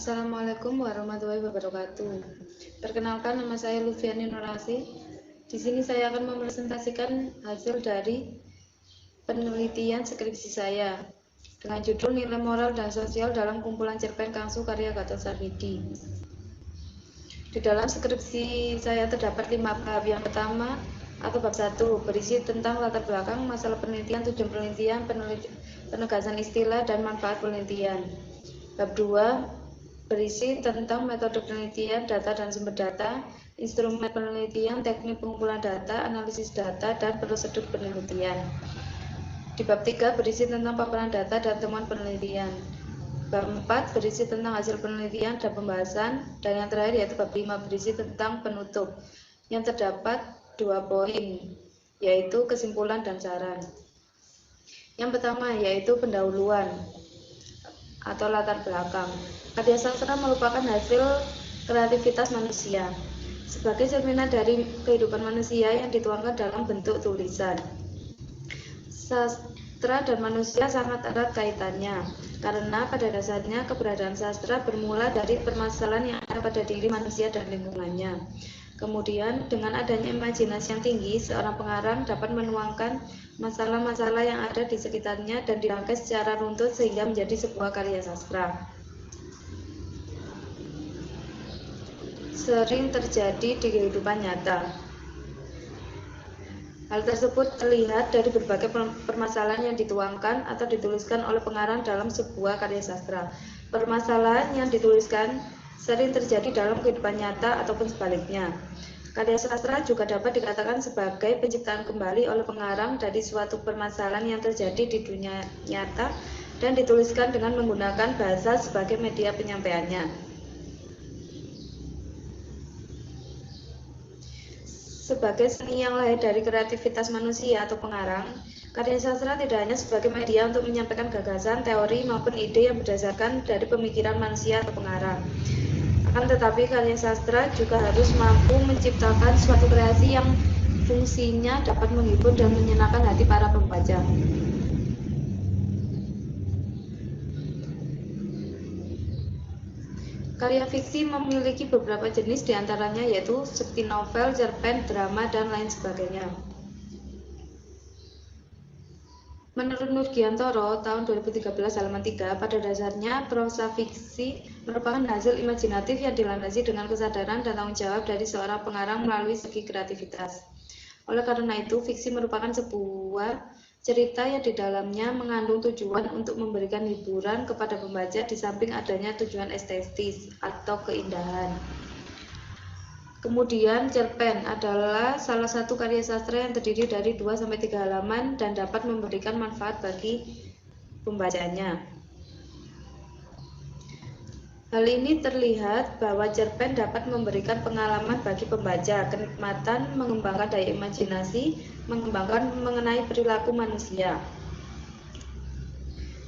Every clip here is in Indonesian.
Assalamualaikum warahmatullahi wabarakatuh. Perkenalkan, nama saya Lufiani Nurasi. Di sini saya akan mempresentasikan hasil dari penelitian skripsi saya dengan judul Nilai Moral dan Sosial dalam Kumpulan Cerpen Kangsu karya Gatot Sarmidi. Di dalam skripsi saya terdapat 5 bab. Yang pertama atau bab 1 berisi tentang latar belakang, masalah penelitian, tujuan penelitian, penegasan istilah, dan manfaat penelitian. Bab 2 berisi tentang metode penelitian, data dan sumber data, instrumen penelitian, teknik pengumpulan data, analisis data, dan prosedur penelitian. Di bab 3 berisi tentang paparan data dan temuan penelitian. Bab 4 berisi tentang hasil penelitian dan pembahasan, dan yang terakhir yaitu bab 5 berisi tentang penutup, yang terdapat 2 poin, yaitu kesimpulan dan saran. Yang pertama yaitu pendahuluan atau latar belakang. Karya sastra merupakan hasil kreativitas manusia sebagai cerminan dari kehidupan manusia yang dituangkan dalam bentuk tulisan. Sastra dan manusia sangat erat kaitannya, karena pada dasarnya keberadaan sastra bermula dari permasalahan yang ada pada diri manusia dan lingkungannya. Kemudian, dengan adanya imajinasi yang tinggi, seorang pengarang dapat menuangkan masalah-masalah yang ada di sekitarnya dan dirangkai secara runtut sehingga menjadi sebuah karya sastra. Sering terjadi di kehidupan nyata. Hal tersebut terlihat dari berbagai permasalahan yang dituangkan atau dituliskan oleh pengarang dalam sebuah karya sastra. Permasalahan yang dituliskan sering terjadi dalam kehidupan nyata ataupun sebaliknya. Karya sastra juga dapat dikatakan sebagai penciptaan kembali oleh pengarang dari suatu permasalahan yang terjadi di dunia nyata dan dituliskan dengan menggunakan bahasa sebagai media penyampaiannya. Sebagai seni yang lahir dari kreativitas manusia atau pengarang, karya sastra tidak hanya sebagai media untuk menyampaikan gagasan, teori, maupun ide yang berdasarkan dari pemikiran manusia atau pengarang. Akan tetapi, karya sastra juga harus mampu menciptakan suatu kreasi yang fungsinya dapat menghibur dan menyenangkan hati para pembaca. Karya fiksi memiliki beberapa jenis, diantaranya yaitu seperti novel, cerpen, drama, dan lain sebagainya. Menurut Nurgiantoro tahun 2013 halaman 3, pada dasarnya prosa fiksi merupakan hasil imajinatif yang dilandasi dengan kesadaran dan tanggung jawab dari seorang pengarang melalui segi kreativitas. Oleh karena itu, fiksi merupakan sebuah cerita yang di dalamnya mengandung tujuan untuk memberikan hiburan kepada pembaca di samping adanya tujuan estetis atau keindahan. Kemudian, cerpen adalah salah satu karya sastra yang terdiri dari 2-3 halaman dan dapat memberikan manfaat bagi pembacanya. Hal ini terlihat bahwa cerpen dapat memberikan pengalaman bagi pembaca, kenikmatan, mengembangkan daya imajinasi, mengembangkan mengenai perilaku manusia.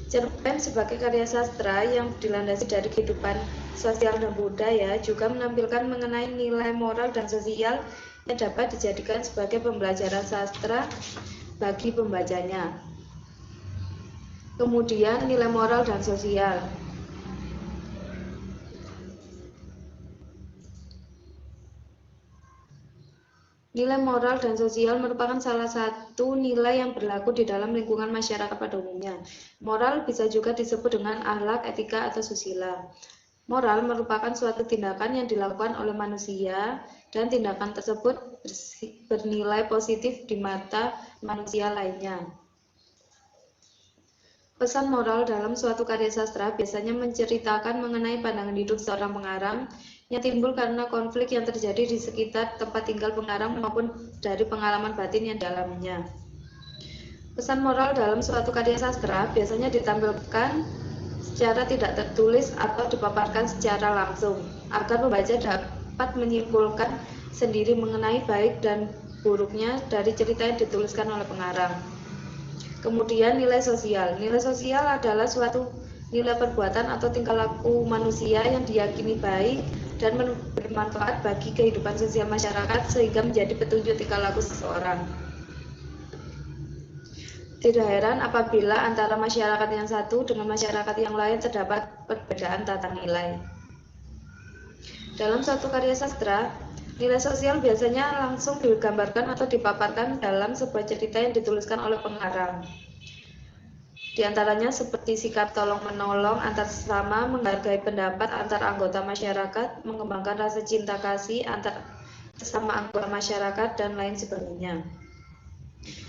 Cerpen sebagai karya sastra yang dilandasi dari kehidupan sosial dan budaya juga menampilkan mengenai nilai moral dan sosial yang dapat dijadikan sebagai pembelajaran sastra bagi pembacanya. Kemudian, nilai moral dan sosial. Nilai moral dan sosial merupakan salah satu nilai yang berlaku di dalam lingkungan masyarakat pada umumnya. Moral bisa juga disebut dengan akhlak, etika, atau susila. Moral merupakan suatu tindakan yang dilakukan oleh manusia dan tindakan tersebut bernilai positif di mata manusia lainnya. Pesan moral dalam suatu karya sastra biasanya menceritakan mengenai pandangan hidup seorang pengarang yang timbul karena konflik yang terjadi di sekitar tempat tinggal pengarang maupun dari pengalaman batin yang dialaminya. Pesan moral dalam suatu karya sastra biasanya ditampilkan secara tidak tertulis atau dipaparkan secara langsung, agar pembaca dapat menyimpulkan sendiri mengenai baik dan buruknya dari cerita yang dituliskan oleh pengarang. Kemudian, nilai sosial. Nilai sosial adalah suatu nilai perbuatan atau tingkah laku manusia yang diyakini baik dan bermanfaat bagi kehidupan sosial masyarakat sehingga menjadi petunjuk tingkah laku seseorang. Tidak heran apabila antara masyarakat yang satu dengan masyarakat yang lain terdapat perbedaan tata nilai. Dalam suatu karya sastra, nilai sosial biasanya langsung digambarkan atau dipaparkan dalam sebuah cerita yang dituliskan oleh pengarang. Di antaranya seperti sikap tolong-menolong antar sesama, menghargai pendapat antar anggota masyarakat, mengembangkan rasa cinta kasih antar sesama anggota masyarakat, dan lain sebagainya.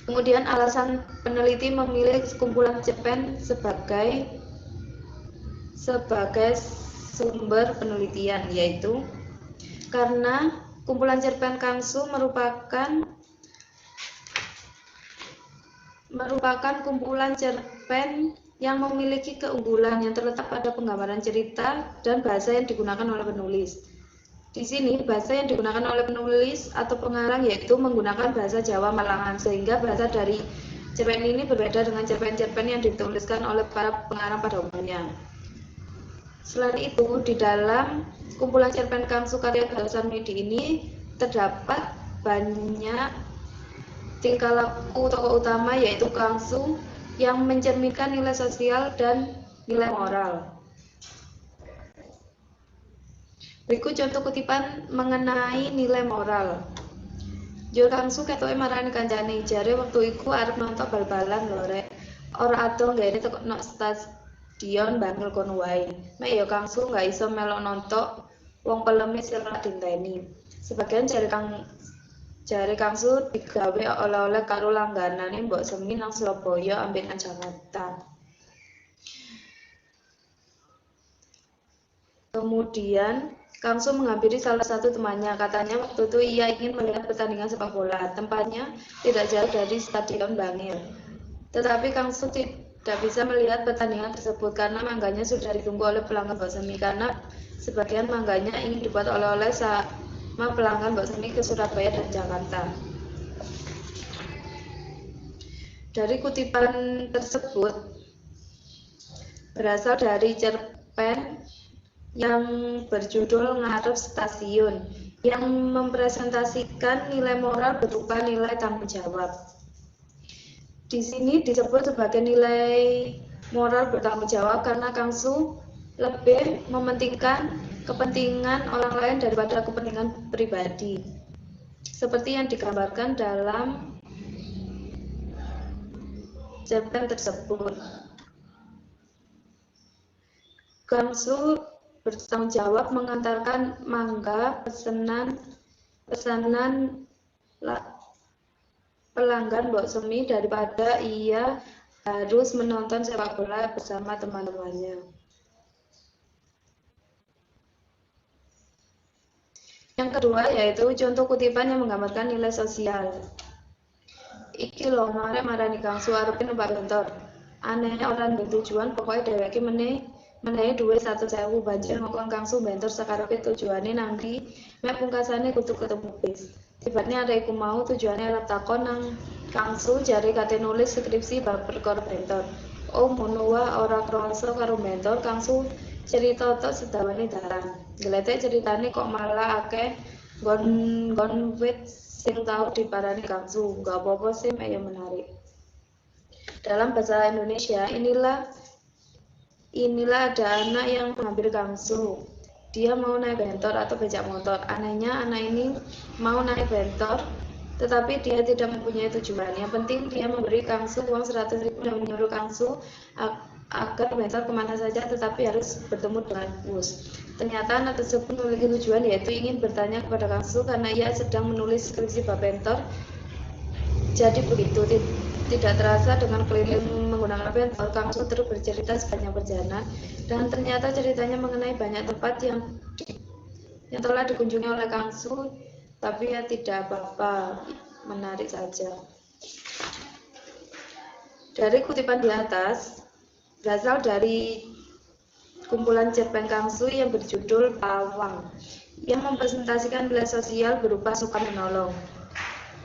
Kemudian alasan peneliti memilih kumpulan cerpen sebagai sumber penelitian, yaitu karena kumpulan cerpen Kangsu merupakan kumpulan cerpen yang memiliki keunggulan yang terletak pada penggambaran cerita dan bahasa yang digunakan oleh penulis. Di sini bahasa yang digunakan oleh penulis atau pengarang yaitu menggunakan bahasa Jawa Malangan, sehingga bahasa dari cerpen ini berbeda dengan cerpen-cerpen yang dituliskan oleh para pengarang pada umumnya. Selain itu, di dalam kumpulan cerpen Kangsu karya Galuh Sarmidi ini terdapat banyak tingkah laku tokoh utama yaitu Kangsu yang mencerminkan nilai sosial dan nilai moral. Berikut contoh kutipan mengenai nilai moral. Jur Kangsu ketoke marani kancane, jare wektu iku arep nonton bal-balan lho rek. Ora ado nggene tekokno stadion Bangil kono wae. Mek ya Kangsu nggak iso melok nonton wong peleme sing ora dinteni. Sebagian jare Kangsu digawe oleh-oleh karo langganane Mbok Semi nang Surabaya ambek nang Jakarta. Kemudian Kangsu menghampiri salah satu temannya. Katanya waktu itu ia ingin melihat pertandingan sepak bola. Tempatnya tidak jauh dari Stadion Bangil. Tetapi Kangsu tidak bisa melihat pertandingan tersebut karena mangganya sudah ditunggu oleh pelanggan Mbok Semi, karena sebagian mangganya ingin dibuat oleh-oleh sama pelanggan Mbok Semi ke Surabaya dan Jakarta. Dari kutipan tersebut berasal dari cerpen yang berjudul Ngarep Stasiun yang mempresentasikan nilai moral berupa nilai tanggung jawab. Di sini disebut sebagai nilai moral bertanggung jawab karena Kangsu lebih mementingkan kepentingan orang lain daripada kepentingan pribadi, seperti yang digambarkan dalam cerpen tersebut. Kangsu bertanggung jawab mengantarkan mangga pesanan pelanggan Mbok Semi daripada ia harus menonton sepak bola bersama teman-temannya. Yang kedua yaitu contoh kutipan yang menggambarkan nilai sosial. Iki lho marek marani Kangsu arepe numpak bentor. Anehnya orang bertujuan pokoknya dheweke menehi duit 100.000 banjir ngokon Kangsu bentor sakarepe tujuane nang ndi, mek pungkasane kudu ketemu bis. Tibane arek iku mau tujuane arep takon nang Kangsu, jare kate nulis skripsi bab perkara bentor. Oh ngono wae ora krasa karo bentor. Kangsu cerita tok sedawane dalan. Gletek ceritane kok malah akeh nggon wit sing tau diparani Kangsu. Enggak apa-apa sih, mek ya menarik. Dalam bahasa Indonesia, inilah ada anak yang menghampiri Kangsu. Dia mau naik bentor atau becak motor. Anehnya anak ini mau naik bentor, tetapi dia tidak mempunyai tujuan. Yang penting dia memberi Kangsu uang 100.000 dan menyuruh Kangsu agar bentor kemana saja, tetapi harus bertemu dengan bus. Ternyata anak tersebut memiliki tujuan, yaitu ingin bertanya kepada Kangsu karena ia sedang menulis skripsi bab bentor. Jadi begitu, tidak terasa dengan keliling menggunakan bentor, Kangsu terus bercerita sepanjang perjalanan, dan ternyata ceritanya mengenai banyak tempat yang telah dikunjungi oleh Kangsu, tapi ya tidak apa-apa, menarik saja. Dari kutipan di atas berasal dari kumpulan cerpen Kangsu yang berjudul Pawang, yang mempresentasikan nilai sosial berupa suka menolong.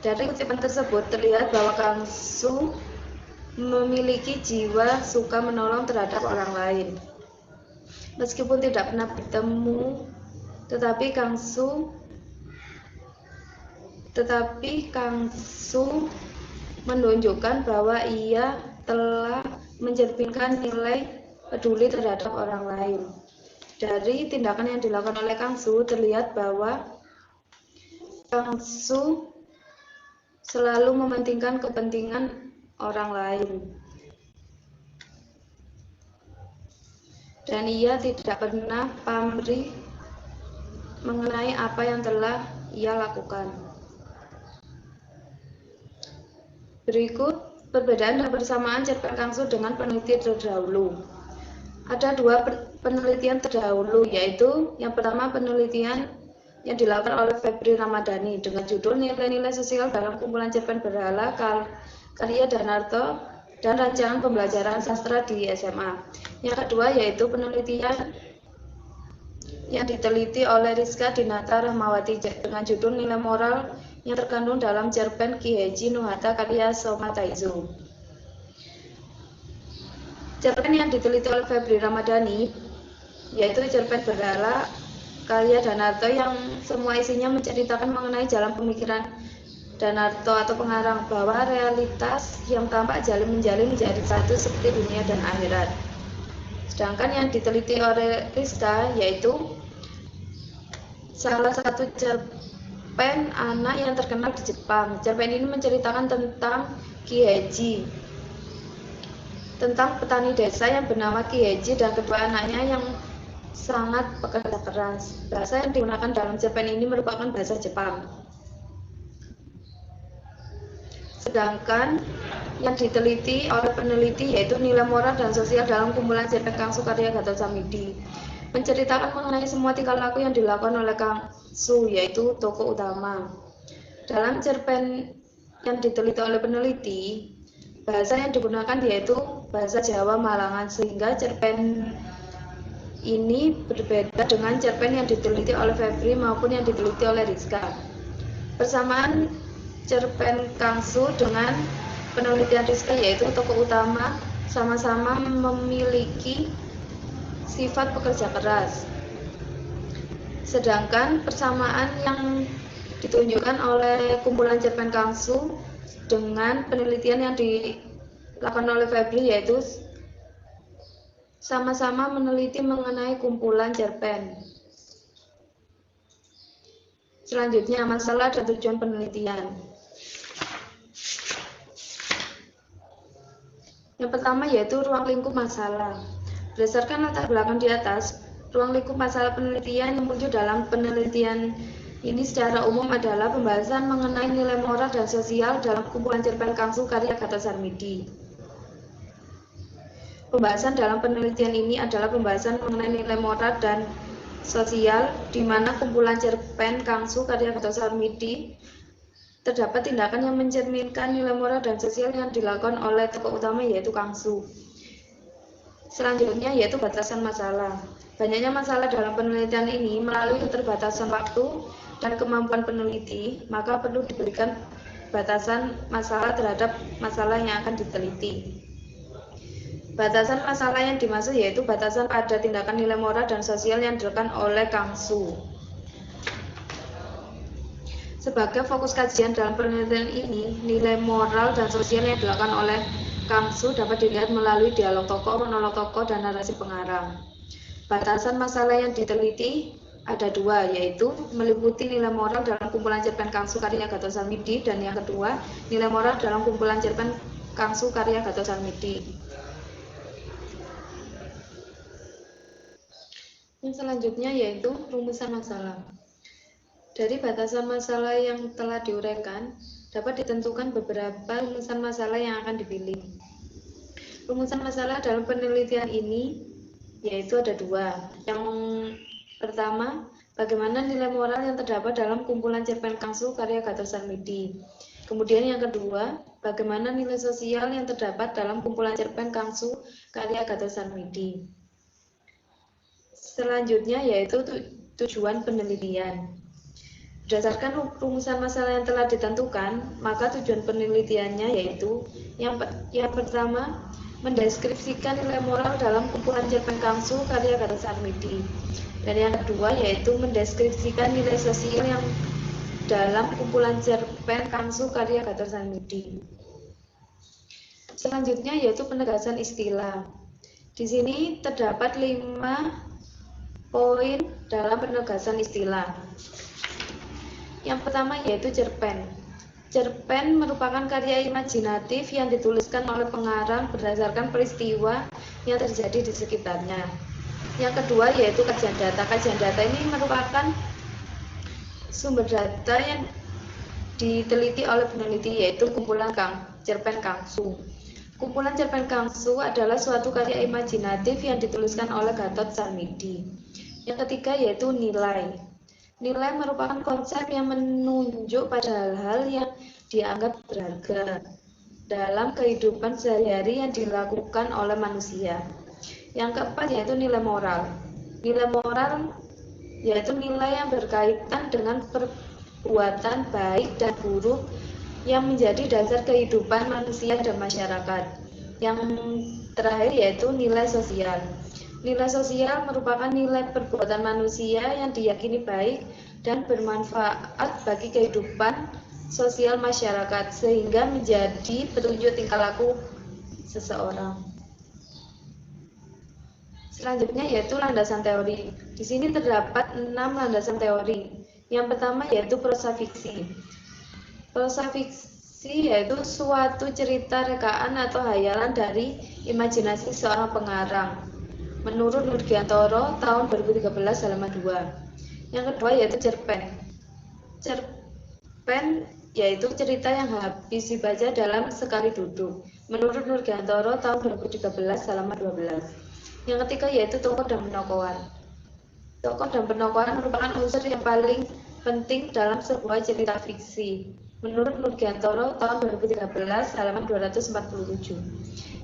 Dari kutipan tersebut terlihat bahwa Kangsu memiliki jiwa suka menolong terhadap orang lain. Meskipun tidak pernah bertemu, tetapi Kangsu menunjukkan bahwa ia telah mencerminkan nilai peduli terhadap orang lain. Dari tindakan yang dilakukan oleh Kang Su terlihat bahwa Kang Su selalu mementingkan kepentingan orang lain dan ia tidak pernah pamrih mengenai apa yang telah ia lakukan. Berikut perbedaan dan persamaan cerpen Kang Su dengan peneliti terdahulu. Ada dua penelitian terdahulu, yaitu yang pertama penelitian yang dilakukan oleh Febri Ramadhani dengan judul Nilai-nilai Sosial dalam Kumpulan Cerpen Berhala karya Danarto dan Rancangan Pembelajaran Sastra di SMA. Yang kedua yaitu penelitian yang diteliti oleh Rizka Dinata Rahmawati dengan judul Nilai Moral yang terkandung dalam cerpen Ki Haji Nuhata karya Soma Taizu. Cerpen yang diteliti oleh Febri Ramadhani yaitu cerpen Berhala karya Danarto yang semua isinya menceritakan mengenai jalan pemikiran Danarto atau pengarang bahwa realitas yang tampak jalin menjadi satu seperti dunia dan akhirat. Sedangkan yang diteliti oleh Rizka yaitu salah satu cerpen anak yang terkenal di Jepang. Cerpen ini menceritakan tentang Ki Haji, tentang petani desa yang bernama Ki Haji dan kedua anaknya yang sangat pekerja keras. Bahasa yang digunakan dalam cerpen ini merupakan bahasa Jepang. Sedangkan yang diteliti oleh peneliti yaitu nilai moral dan sosial dalam kumpulan cerpen Kang Su karya Gatot Samidi, menceritakan mengenai semua tingkah laku yang dilakukan oleh Kang Su, yaitu tokoh utama. Dalam cerpen yang diteliti oleh peneliti, bahasa yang digunakan yaitu bahasa Jawa Malangan, sehingga cerpen ini berbeda dengan cerpen yang diteliti oleh Febri maupun yang diteliti oleh Rizka. Persamaan cerpen Kang Su dengan penelitian Rizka yaitu tokoh utama sama-sama memiliki sifat pekerja keras. Sedangkan persamaan yang ditunjukkan oleh kumpulan cerpen Kang Su dengan penelitian yang dilakukan oleh Febri yaitu sama-sama meneliti mengenai kumpulan cerpen. Selanjutnya, masalah dan tujuan penelitian. Yang pertama yaitu ruang lingkup masalah. Berdasarkan latar belakang di atas, ruang lingkup masalah penelitian yang muncul dalam penelitian ini secara umum adalah pembahasan mengenai nilai moral dan sosial dalam kumpulan cerpen Kang Su karya Gatot Sarmidi. Pembahasan dalam penelitian ini adalah pembahasan mengenai nilai moral dan sosial, di mana kumpulan cerpen Kang Su karya Gatot Sarmidi terdapat tindakan yang mencerminkan nilai moral dan sosial yang dilakukan oleh tokoh utama yaitu Kang Su. Selanjutnya yaitu batasan masalah. Banyaknya masalah dalam penelitian ini melalui keterbatasan waktu dan kemampuan peneliti, maka perlu diberikan batasan masalah terhadap masalah yang akan diteliti. Batasan masalah yang dimaksud yaitu batasan pada tindakan nilai moral dan sosial yang dilakukan oleh Kang Su. Sebagai fokus kajian dalam penelitian ini, nilai moral dan sosial yang dilakukan oleh Kang Su dapat dilihat melalui dialog tokoh, monolog tokoh, dan narasi pengarang. Batasan masalah yang diteliti ada dua, yaitu meliputi nilai moral dalam kumpulan cerpen Kang Su karya Gatot Sarmidi, dan yang kedua, nilai moral dalam kumpulan cerpen Kang Su karya Gatot Sarmidi. Yang selanjutnya yaitu rumusan masalah. Dari batasan masalah yang telah diuraikan, dapat ditentukan beberapa rumusan masalah yang akan dipilih. Rumusan masalah dalam penelitian ini yaitu ada dua. Yang pertama, bagaimana nilai moral yang terdapat dalam kumpulan cerpen Kang Su karya Gatot Sarmidi. Kemudian yang kedua, bagaimana nilai sosial yang terdapat dalam kumpulan cerpen Kang Su karya Gatot Sarmidi. Selanjutnya yaitu tujuan penelitian. Berdasarkan rumusan masalah yang telah ditentukan, maka tujuan penelitiannya yaitu yang pertama, mendeskripsikan nilai moral dalam kumpulan cerpen Kang Su karya Gatot Sarmidi. Dan yang kedua yaitu mendeskripsikan nilai sosial yang dalam kumpulan cerpen Kang Su karya Gatot Sarmidi. Selanjutnya yaitu penegasan istilah. Di sini terdapat 5 poin dalam penegasan istilah. Yang pertama yaitu cerpen. Cerpen merupakan karya imajinatif yang dituliskan oleh pengarang berdasarkan peristiwa yang terjadi di sekitarnya. Yang kedua yaitu kajian data. Kajian data ini merupakan sumber data yang diteliti oleh peneliti, yaitu kumpulan cerpen Kangsu. Kumpulan cerpen Kangsu adalah suatu karya imajinatif yang dituliskan oleh Gatot Sarmidi. Yang ketiga yaitu nilai. Nilai merupakan konsep yang menunjuk pada hal-hal yang dianggap berharga dalam kehidupan sehari-hari yang dilakukan oleh manusia. Yang keempat yaitu nilai moral. Nilai moral yaitu nilai yang berkaitan dengan perbuatan baik dan buruk yang menjadi dasar kehidupan manusia dan masyarakat. Yang terakhir yaitu nilai sosial. Nilai sosial merupakan nilai perbuatan manusia yang diyakini baik dan bermanfaat bagi kehidupan sosial masyarakat sehingga menjadi petunjuk tingkah laku seseorang. Selanjutnya yaitu landasan teori. Di sini terdapat 6 landasan teori. Yang pertama yaitu prosa fiksi. Prosa fiksi yaitu suatu cerita rekaan atau hayalan dari imajinasi seorang pengarang. Menurut Nurgiantoro tahun 2013 halaman 2. Yang kedua yaitu cerpen. Cerpen yaitu cerita yang habis dibaca dalam sekali duduk. Menurut Nurgiantoro tahun 2013 halaman 12. Yang ketiga yaitu tokoh dan penokohan. Tokoh dan penokohan merupakan unsur yang paling penting dalam sebuah cerita fiksi. Menurut Nurgiantoro tahun 2013 halaman 247.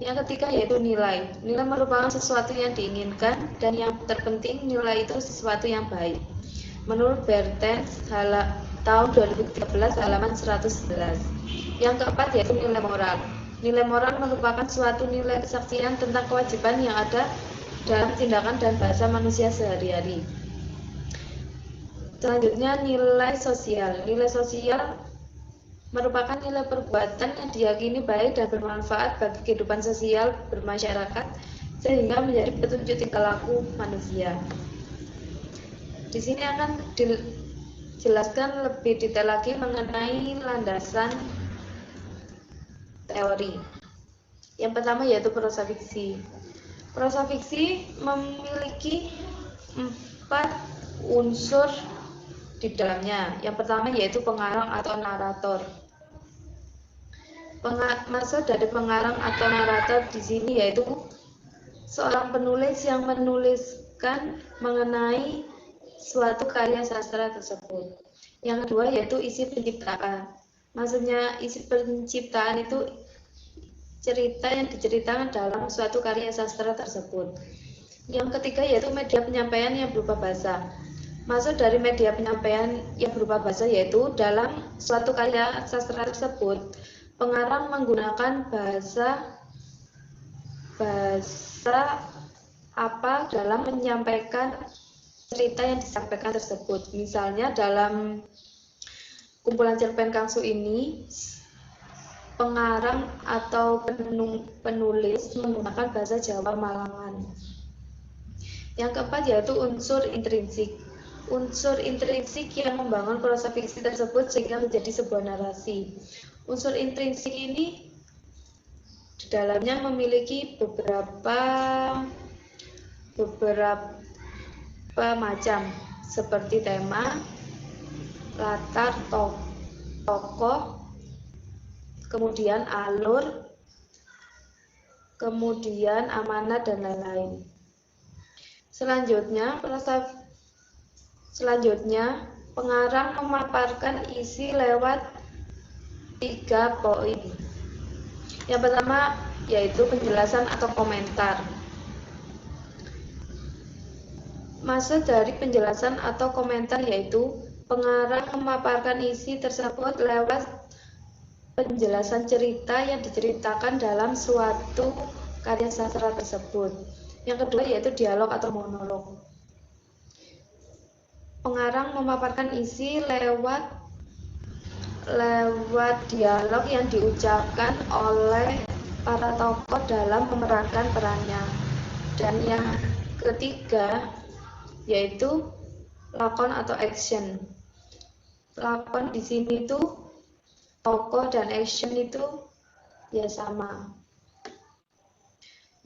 Yang ketiga yaitu nilai. Nilai merupakan sesuatu yang diinginkan dan yang terpenting nilai itu sesuatu yang baik. Menurut Bertens tahun 2013 halaman 111. Yang keempat yaitu nilai moral. Nilai moral merupakan suatu nilai kesaksian tentang kewajiban yang ada dalam tindakan dan bahasa manusia sehari-hari. Selanjutnya nilai sosial. Nilai sosial merupakan nilai perbuatan yang diyakini baik dan bermanfaat bagi kehidupan sosial bermasyarakat sehingga menjadi petunjuk tingkah laku manusia. Di sini akan dijelaskan lebih detail lagi mengenai landasan teori. Yang pertama yaitu prosa fiksi. Prosa fiksi memiliki 4 unsur di dalamnya. Yang pertama yaitu pengarang atau narator. Maksud dari pengarang atau narator di sini yaitu seorang penulis yang menuliskan mengenai suatu karya sastra tersebut. Yang kedua yaitu isi penciptaan. Maksudnya isi penciptaan itu cerita yang diceritakan dalam suatu karya sastra tersebut. Yang ketiga yaitu media penyampaian yang berupa bahasa. Maksud dari media penyampaian yang berupa bahasa yaitu dalam suatu karya sastra tersebut pengarang menggunakan bahasa apa dalam menyampaikan cerita yang disampaikan tersebut. Misalnya dalam kumpulan cerpen Kangsu ini pengarang atau penulis menggunakan bahasa Jawa Malangan. Yang keempat yaitu unsur intrinsik. Unsur intrinsik yang membangun prosa fiksi tersebut sehingga menjadi sebuah narasi. Unsur intrinsik ini di dalamnya memiliki beberapa macam seperti tema, latar, tokoh, kemudian alur, kemudian amanah dan lain-lain. Selanjutnya, pengarang memaparkan isi lewat 3 poin. Yang pertama yaitu penjelasan atau komentar. Maksud dari penjelasan atau komentar yaitu pengarang memaparkan isi tersebut lewat penjelasan cerita yang diceritakan dalam suatu karya sastra tersebut. Yang kedua yaitu dialog atau monolog. Pengarang memaparkan isi lewat dialog yang diucapkan oleh para tokoh dalam memerankan perannya. Dan yang ketiga yaitu lakon atau action. Lakon di sini itu tokoh dan action itu ya sama.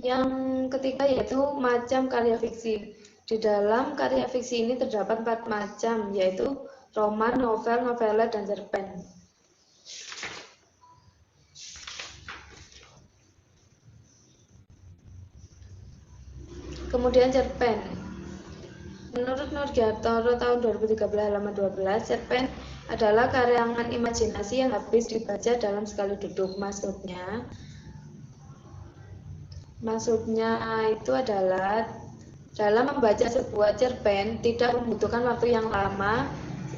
Yang ketiga yaitu macam karya fiksi. Di dalam karya fiksi ini terdapat 4 macam, yaitu roman, novel, novela, dan cerpen. Kemudian cerpen. Menurut Nurgiantoro tahun 2013 halaman 12, cerpen adalah karangan imajinasi yang habis dibaca dalam sekali duduk. Maksudnya itu adalah dalam membaca sebuah cerpen tidak membutuhkan waktu yang lama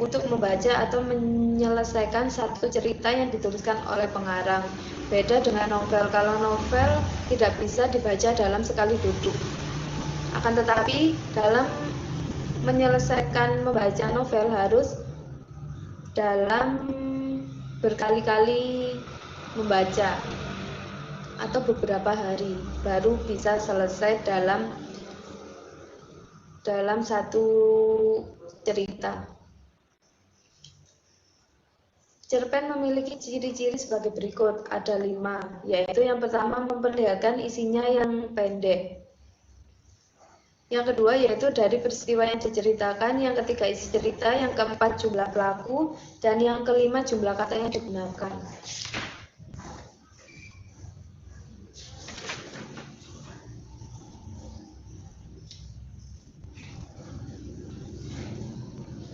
untuk membaca atau menyelesaikan satu cerita yang dituliskan oleh pengarang. Beda dengan novel. Kalau novel tidak bisa dibaca dalam sekali duduk. Akan tetapi dalam menyelesaikan membaca novel harus dalam berkali-kali membaca atau beberapa hari baru bisa selesai dalam satu cerita. Cerpen memiliki ciri-ciri sebagai berikut, ada 5, yaitu yang pertama memperlihatkan isinya yang pendek. Yang kedua yaitu dari peristiwa yang diceritakan, yang ketiga isi cerita, yang keempat jumlah pelaku, dan yang kelima jumlah kata yang digunakan.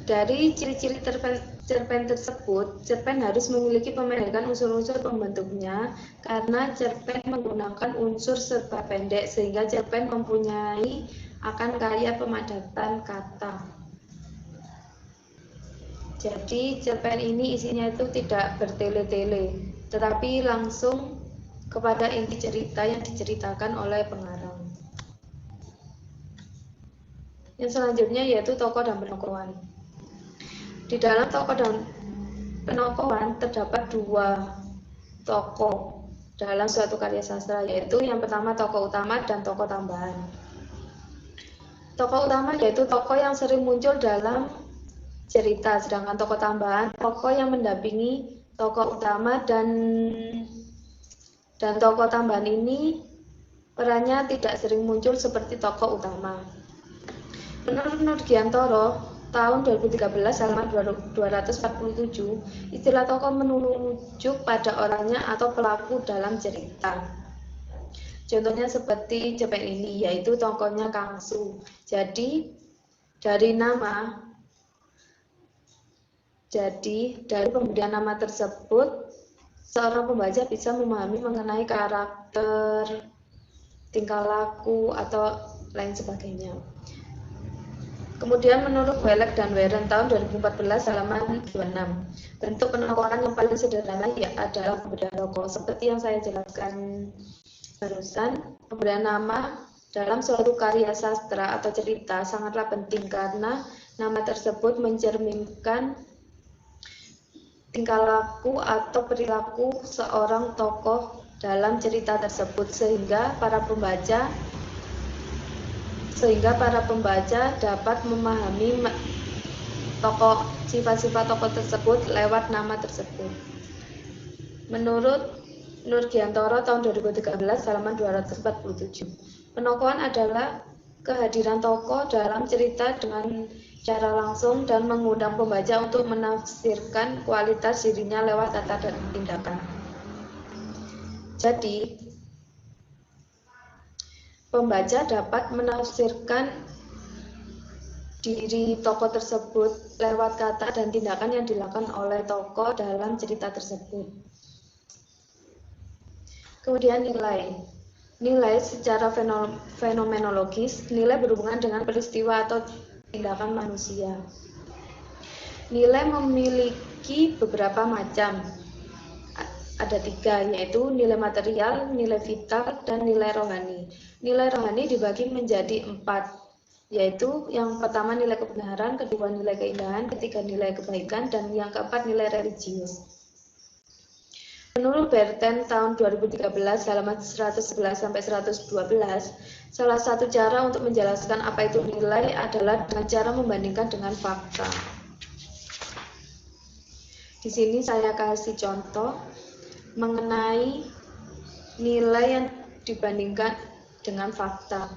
Dari ciri-ciri cerpen tersebut, cerpen harus memiliki pemendekan unsur-unsur pembentuknya karena cerpen menggunakan unsur serba pendek sehingga cerpen mempunyai akan kaya pemadatan kata. Jadi cerpen ini isinya itu tidak bertele-tele, tetapi langsung kepada inti cerita yang diceritakan oleh pengarang. Yang selanjutnya yaitu tokoh dan penokohan. Di dalam tokoh dan penokohan terdapat 2 tokoh dalam suatu karya sastra, yaitu yang pertama tokoh utama dan tokoh tambahan. Tokoh utama yaitu tokoh yang sering muncul dalam cerita, sedangkan tokoh tambahan tokoh yang mendampingi tokoh utama dan tokoh tambahan ini perannya tidak sering muncul seperti tokoh utama. Menurut Nurgiantoro tahun 2013 halaman 247, istilah tokoh menunjuk pada orangnya atau pelaku dalam cerita. Contohnya seperti cerpen ini, yaitu tokohnya Kangsu. Jadi dari pemberian nama tersebut, seorang pembaca bisa memahami mengenai karakter, tingkah laku, atau lain sebagainya. Kemudian menurut Welek dan Weren tahun 2014 halaman 26, bentuk penokohan yang paling sederhana adalah pemberian tokoh. Seperti yang saya jelaskan barusan, pemberian nama dalam suatu karya sastra atau cerita sangatlah penting karena nama tersebut mencerminkan tingkah laku atau perilaku seorang tokoh dalam cerita tersebut sehingga para pembaca dapat memahami sifat-sifat tokoh tersebut lewat nama tersebut. Menurut Nurgiantoro tahun 2013 halaman 247, penokohan adalah kehadiran tokoh dalam cerita dengan cara langsung dan mengundang pembaca untuk menafsirkan kualitas dirinya lewat kata dan tindakan. Jadi, pembaca dapat menafsirkan diri tokoh tersebut lewat kata dan tindakan yang dilakukan oleh tokoh dalam cerita tersebut. Kemudian nilai secara fenomenologis, nilai berhubungan dengan peristiwa atau tindakan manusia. Nilai memiliki beberapa macam, ada 3, yaitu nilai material, nilai vital, dan nilai rohani. Nilai rohani dibagi menjadi 4, yaitu yang pertama nilai kebenaran, kedua nilai keindahan, ketiga nilai kebaikan, dan yang keempat nilai religius. Menurut Berten tahun 2013 halaman 111 sampai 112, salah satu cara untuk menjelaskan apa itu nilai adalah dengan cara membandingkan dengan fakta. Di sini saya kasih contoh mengenai nilai yang dibandingkan dengan fakta.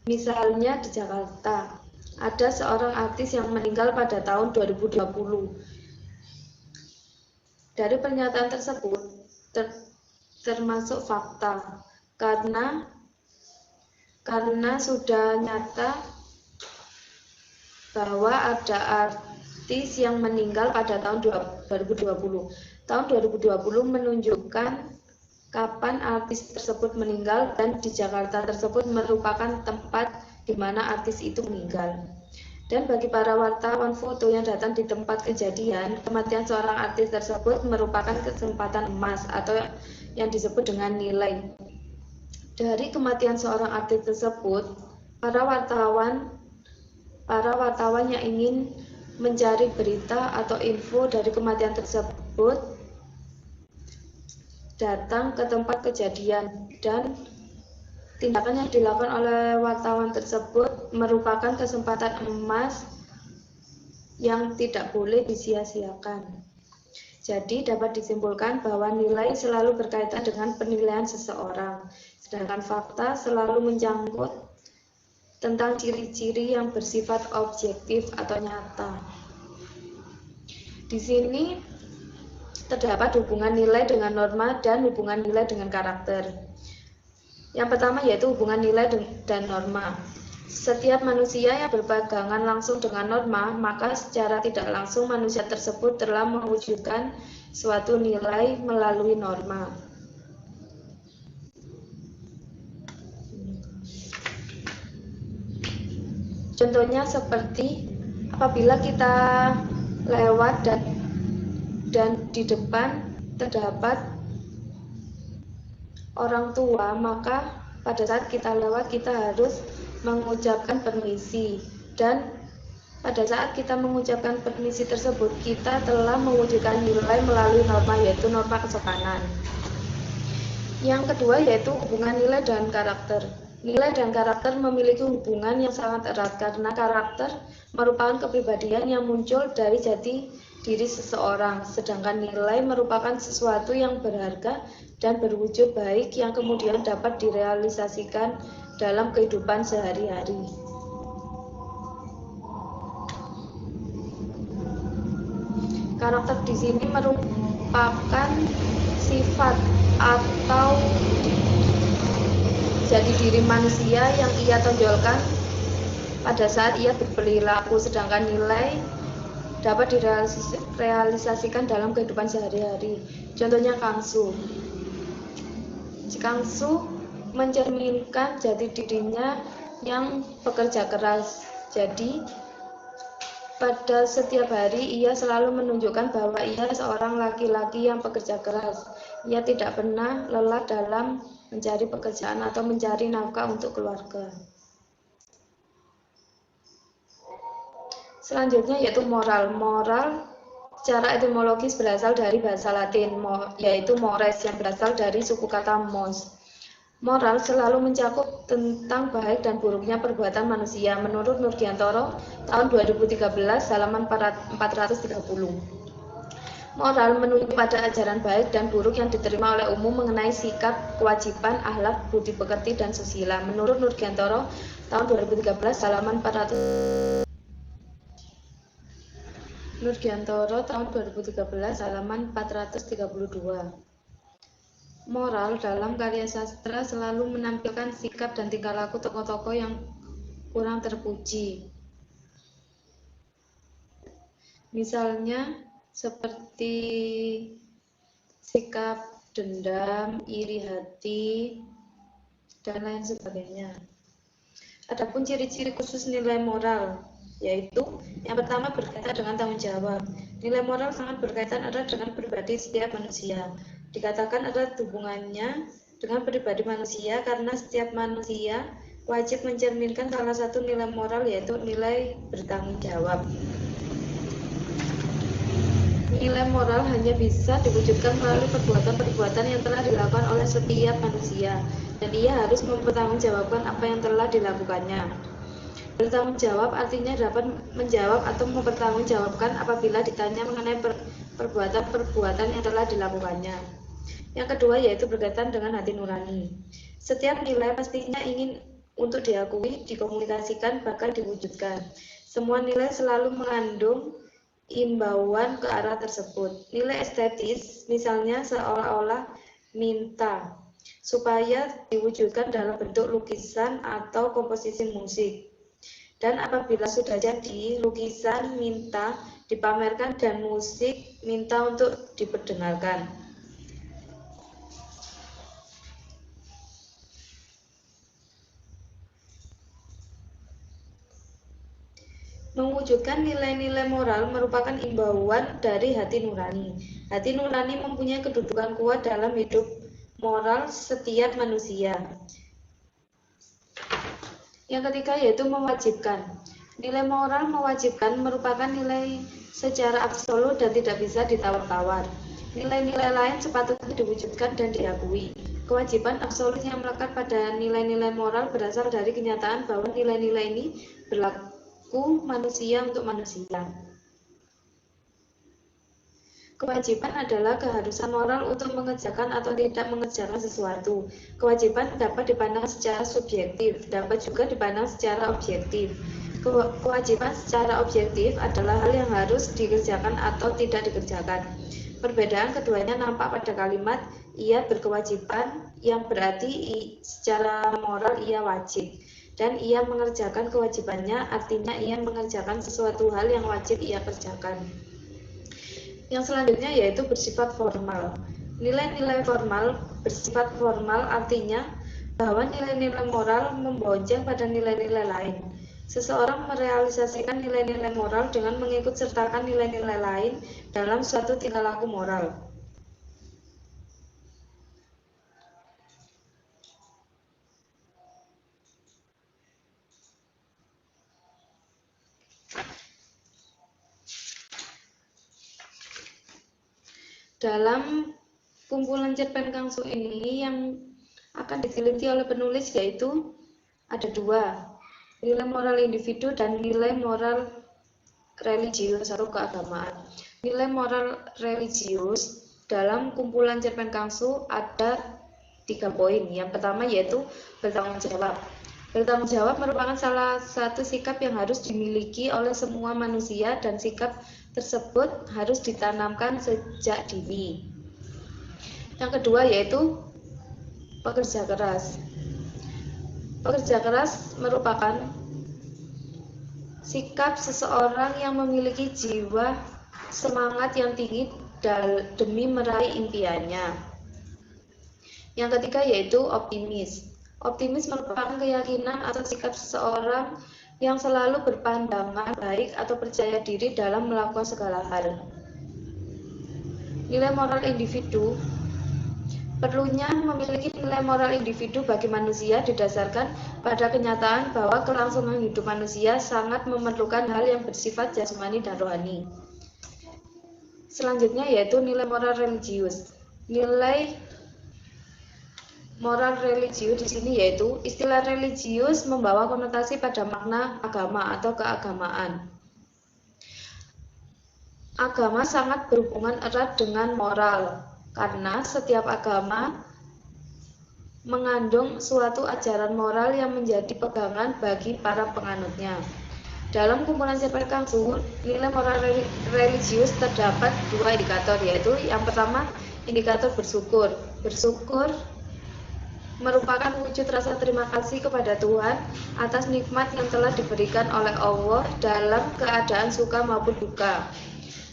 Misalnya di Jakarta, ada seorang artis yang meninggal pada tahun 2020. Dari pernyataan tersebut termasuk fakta karena sudah nyata bahwa ada artis yang meninggal pada tahun 2020. Tahun 2020 menunjukkan kapan artis tersebut meninggal dan di Jakarta tersebut merupakan tempat di mana artis itu meninggal. Dan bagi para wartawan foto yang datang di tempat kejadian, kematian seorang artis tersebut merupakan kesempatan emas atau yang disebut dengan nilai. Dari kematian seorang artis tersebut, para wartawan yang ingin mencari berita atau info dari kematian tersebut datang ke tempat kejadian, dan tindakan yang dilakukan oleh wartawan tersebut merupakan kesempatan emas yang tidak boleh disia-siakan. Jadi dapat disimpulkan bahwa nilai selalu berkaitan dengan penilaian seseorang, sedangkan fakta selalu menyangkut tentang ciri-ciri yang bersifat objektif atau nyata. Di sini terdapat hubungan nilai dengan norma dan hubungan nilai dengan karakter. Yang pertama yaitu hubungan nilai dan norma. Setiap manusia yang berpegangan langsung dengan norma, maka secara tidak langsung manusia tersebut telah mewujudkan suatu nilai melalui norma. Contohnya seperti apabila kita lewat dan di depan terdapat orang tua, maka pada saat kita lewat kita harus mengucapkan permisi, dan pada saat kita mengucapkan permisi tersebut kita telah mewujudkan nilai melalui norma, yaitu norma kesopanan. Yang kedua yaitu hubungan nilai dan karakter. Nilai dan karakter memiliki hubungan yang sangat erat karena karakter merupakan kepribadian yang muncul dari jati diri seseorang, sedangkan nilai merupakan sesuatu yang berharga dan berwujud baik yang kemudian dapat direalisasikan dalam kehidupan sehari-hari. Karakter di sini merupakan sifat atau jati diri manusia yang ia tonjolkan pada saat ia berperilaku, sedangkan nilai dapat direalisasikan dalam kehidupan sehari-hari. Contohnya Kangsu. Kangsu mencerminkan jati dirinya yang bekerja keras. Jadi pada setiap hari ia selalu menunjukkan bahwa ia seorang laki-laki yang bekerja keras. Ia tidak pernah lelah dalam mencari pekerjaan atau mencari nafkah untuk keluarga. Selanjutnya yaitu moral. Moral secara etimologis berasal dari bahasa Latin, yaitu mores, yang berasal dari suku kata mos. Moral selalu mencakup tentang baik dan buruknya perbuatan manusia. Menurut Nurgiantoro tahun 2013 halaman 430. Moral menunjuk pada ajaran baik dan buruk yang diterima oleh umum mengenai sikap, kewajiban, akhlak, budi pekerti, dan susila. Menurut Nurgiantoro tahun 2013 halaman 400. Nurgiantoro tahun 2013 halaman 432. Moral dalam karya sastra selalu menampilkan sikap dan tingkah laku tokoh-tokoh yang kurang terpuji. Misalnya seperti sikap dendam, iri hati, dan lain sebagainya. Adapun ciri-ciri khusus nilai moral, yaitu yang pertama berkaitan dengan tanggung jawab. Nilai moral sangat berkaitan erat dengan pribadi setiap manusia. Dikatakan erat hubungannya dengan pribadi manusia karena setiap manusia wajib mencerminkan salah satu nilai moral, yaitu nilai bertanggung jawab. Nilai moral hanya bisa diwujudkan melalui perbuatan-perbuatan yang telah dilakukan oleh setiap manusia, dan ia harus mempertanggungjawabkan apa yang telah dilakukannya. Bertanggung jawab artinya dapat menjawab atau mempertanggungjawabkan apabila ditanya mengenai perbuatan-perbuatan yang telah dilakukannya. Yang kedua yaitu berkaitan dengan hati nurani. Setiap nilai pastinya ingin untuk diakui, dikomunikasikan, bahkan diwujudkan. Semua nilai selalu mengandung imbauan ke arah tersebut. Nilai estetis misalnya seolah-olah minta supaya diwujudkan dalam bentuk lukisan atau komposisi musik. Dan apabila sudah jadi, lukisan minta dipamerkan dan musik minta untuk diperdengarkan. Mewujudkan nilai-nilai moral merupakan imbauan dari hati nurani. Hati nurani mempunyai kedudukan kuat dalam hidup moral setiap manusia. Yang ketiga yaitu mewajibkan. Nilai moral mewajibkan merupakan nilai secara absolut dan tidak bisa ditawar-tawar. Nilai-nilai lain sepatutnya diwujudkan dan diakui. Kewajiban absolut yang melekat pada nilai-nilai moral berasal dari kenyataan bahwa nilai-nilai ini berlaku manusia untuk manusia. Kewajiban adalah keharusan moral untuk mengerjakan atau tidak mengerjakan sesuatu. Kewajiban dapat dipandang secara subjektif, dapat juga dipandang secara objektif. Kewajiban secara objektif adalah hal yang harus dikerjakan atau tidak dikerjakan. Perbedaan keduanya nampak pada kalimat ia berkewajiban, yang berarti secara moral ia wajib, dan ia mengerjakan kewajibannya, artinya ia mengerjakan sesuatu hal yang wajib ia kerjakan. Yang selanjutnya yaitu bersifat formal. Nilai-nilai formal bersifat formal artinya bahwa nilai-nilai moral membonceng pada nilai-nilai lain. Seseorang merealisasikan nilai-nilai moral dengan mengikut sertakan nilai-nilai lain dalam suatu tingkah laku moral. Dalam kumpulan cerpen Kangsu ini yang akan diteliti oleh penulis yaitu ada dua, nilai moral individu dan nilai moral religius atau keagamaan. Nilai moral religius dalam kumpulan cerpen Kangsu ada 3 poin. Yang pertama yaitu bertanggung jawab. Bertanggung jawab merupakan salah satu sikap yang harus dimiliki oleh semua manusia dan sikap tersebut harus ditanamkan sejak dini. Yang kedua yaitu pekerja keras. Pekerja keras merupakan sikap seseorang yang memiliki jiwa semangat yang tinggi demi meraih impiannya. Yang ketiga yaitu optimis. Optimis merupakan keyakinan atau sikap seseorang yang selalu berpandangan baik atau percaya diri dalam melakukan segala hal. Nilai moral individu. Perlunya memiliki nilai moral individu bagi manusia didasarkan pada kenyataan bahwa kelangsungan hidup manusia sangat memerlukan hal yang bersifat jasmani dan rohani. Selanjutnya yaitu nilai moral religius. Nilai moral religius di sini yaitu istilah religius membawa konotasi pada makna agama atau keagamaan. Agama sangat berhubungan erat dengan moral karena setiap agama mengandung suatu ajaran moral yang menjadi pegangan bagi para penganutnya. Dalam kumpulan cerpen Kangsu, nilai moral religius terdapat 2 indikator yaitu yang pertama indikator bersyukur. Bersyukur merupakan wujud rasa terima kasih kepada Tuhan atas nikmat yang telah diberikan oleh Allah dalam keadaan suka maupun duka.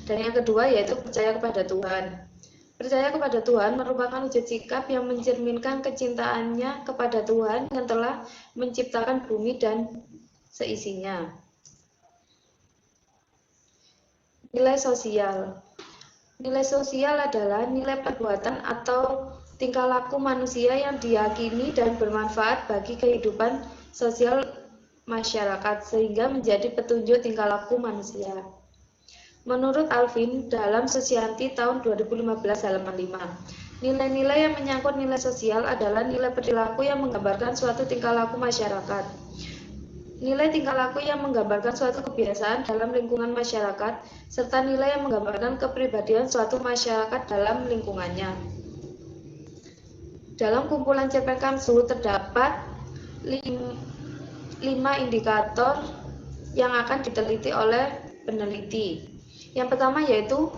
Dan yang kedua yaitu percaya kepada Tuhan. Percaya kepada Tuhan merupakan wujud sikap yang mencerminkan kecintaannya kepada Tuhan yang telah menciptakan bumi dan seisinya. Nilai sosial. Nilai sosial adalah nilai perbuatan atau tingkah laku manusia yang diyakini dan bermanfaat bagi kehidupan sosial masyarakat sehingga menjadi petunjuk tingkah laku manusia. Menurut Alvin dalam Susianti tahun 2015 halaman 5, nilai-nilai yang menyangkut nilai sosial adalah nilai perilaku yang menggambarkan suatu tingkah laku masyarakat. Nilai tingkah laku yang menggambarkan suatu kebiasaan dalam lingkungan masyarakat, serta nilai yang menggambarkan kepribadian suatu masyarakat dalam lingkungannya. Dalam kumpulan cerpen Kamsu terdapat 5 indikator yang akan diteliti oleh peneliti. Yang pertama yaitu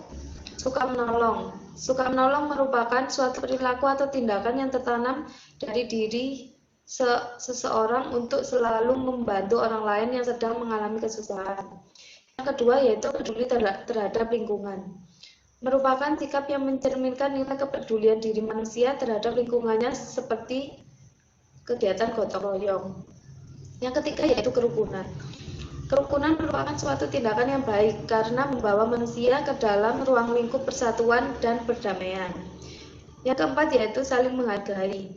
suka menolong. Suka menolong merupakan suatu perilaku atau tindakan yang tertanam dari diri seseorang untuk selalu membantu orang lain yang sedang mengalami kesusahan. Yang kedua yaitu peduli terhadap lingkungan. Merupakan sikap yang mencerminkan nilai kepedulian diri manusia terhadap lingkungannya seperti kegiatan gotong royong. Yang ketiga yaitu kerukunan. Kerukunan merupakan suatu tindakan yang baik karena membawa manusia ke dalam ruang lingkup persatuan dan perdamaian. Yang keempat yaitu saling menghargai.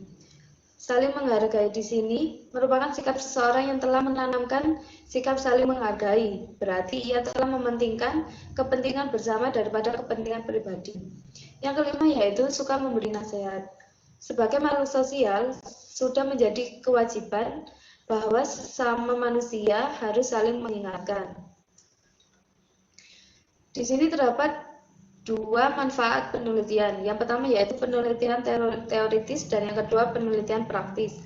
Saling menghargai di sini merupakan sikap seseorang yang telah menanamkan sikap saling menghargai. Berarti ia telah mementingkan kepentingan bersama daripada kepentingan pribadi. Yang kelima yaitu suka memberi nasihat. Sebagai makhluk sosial, sudah menjadi kewajiban bahwa sesama manusia harus saling mengingatkan. Di sini terdapat 2 manfaat penelitian. Yang pertama yaitu penelitian teoritis dan yang kedua penelitian praktis.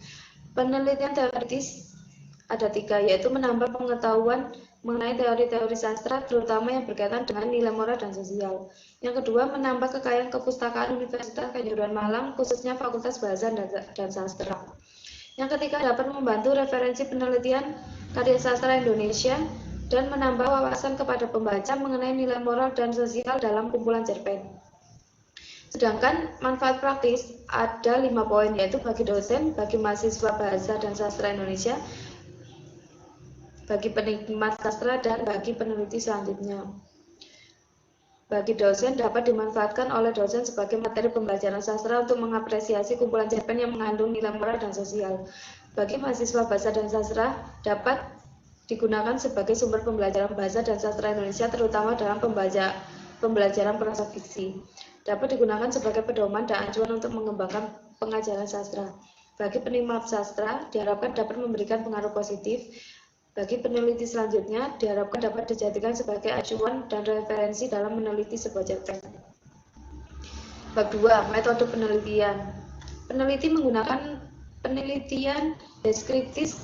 Penelitian teoritis ada 3, yaitu menambah pengetahuan mengenai teori-teori sastra terutama yang berkaitan dengan nilai moral dan sosial. Yang kedua menambah kekayaan kepustakaan Universitas Kejuruan Malang khususnya Fakultas Bahasa dan Sastra. Yang ketiga dapat membantu referensi penelitian karya sastra Indonesia dan menambah wawasan kepada pembaca mengenai nilai moral dan sosial dalam kumpulan cerpen. Sedangkan manfaat praktis ada 5 poin yaitu bagi dosen, bagi mahasiswa bahasa dan sastra Indonesia, bagi penikmat sastra dan bagi peneliti selanjutnya. Bagi dosen dapat dimanfaatkan oleh dosen sebagai materi pembelajaran sastra untuk mengapresiasi kumpulan cerpen yang mengandung nilai moral dan sosial. Bagi mahasiswa bahasa dan sastra dapat digunakan sebagai sumber pembelajaran bahasa dan sastra Indonesia terutama dalam pembelajaran prosa fiksi. Dapat digunakan sebagai pedoman dan acuan untuk mengembangkan pengajaran sastra. Bagi penikmat sastra diharapkan dapat memberikan pengaruh positif. Bagi peneliti selanjutnya diharapkan dapat dijadikan sebagai acuan dan referensi dalam meneliti sebuah cerpen. Bab 2. Metode penelitian. Peneliti menggunakan penelitian deskriptif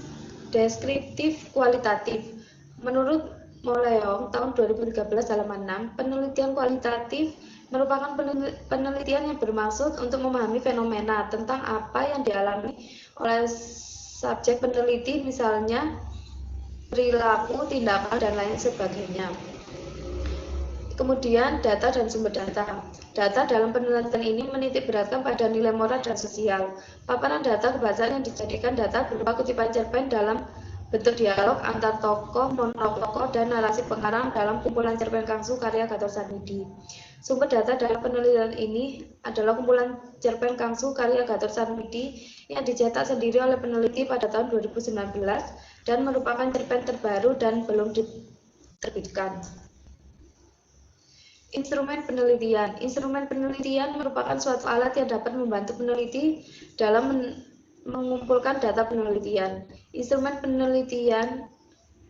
kualitatif. Menurut Moleong tahun 2013 halaman 6, penelitian kualitatif merupakan penelitian yang bermaksud untuk memahami fenomena tentang apa yang dialami oleh subjek peneliti, misalnya perilaku, tindakan, dan lain sebagainya. Kemudian data dan sumber data. Data dalam penelitian ini menitik beratkan pada nilai moral dan sosial. Paparan data kebahasaan yang dijadikan data berupa kutipan cerpen dalam bentuk dialog antar tokoh, monolog tokoh, dan narasi pengarang dalam kumpulan cerpen Kangsu karya Gatot Sarmidi. Sumber data dalam penelitian ini adalah kumpulan cerpen Kangsu karya Gatot Sarmidi yang dicetak sendiri oleh peneliti pada tahun 2019 dan merupakan cerpen terbaru dan belum diterbitkan. Instrumen penelitian. Instrumen penelitian merupakan suatu alat yang dapat membantu peneliti dalam mengumpulkan data penelitian. Instrumen penelitian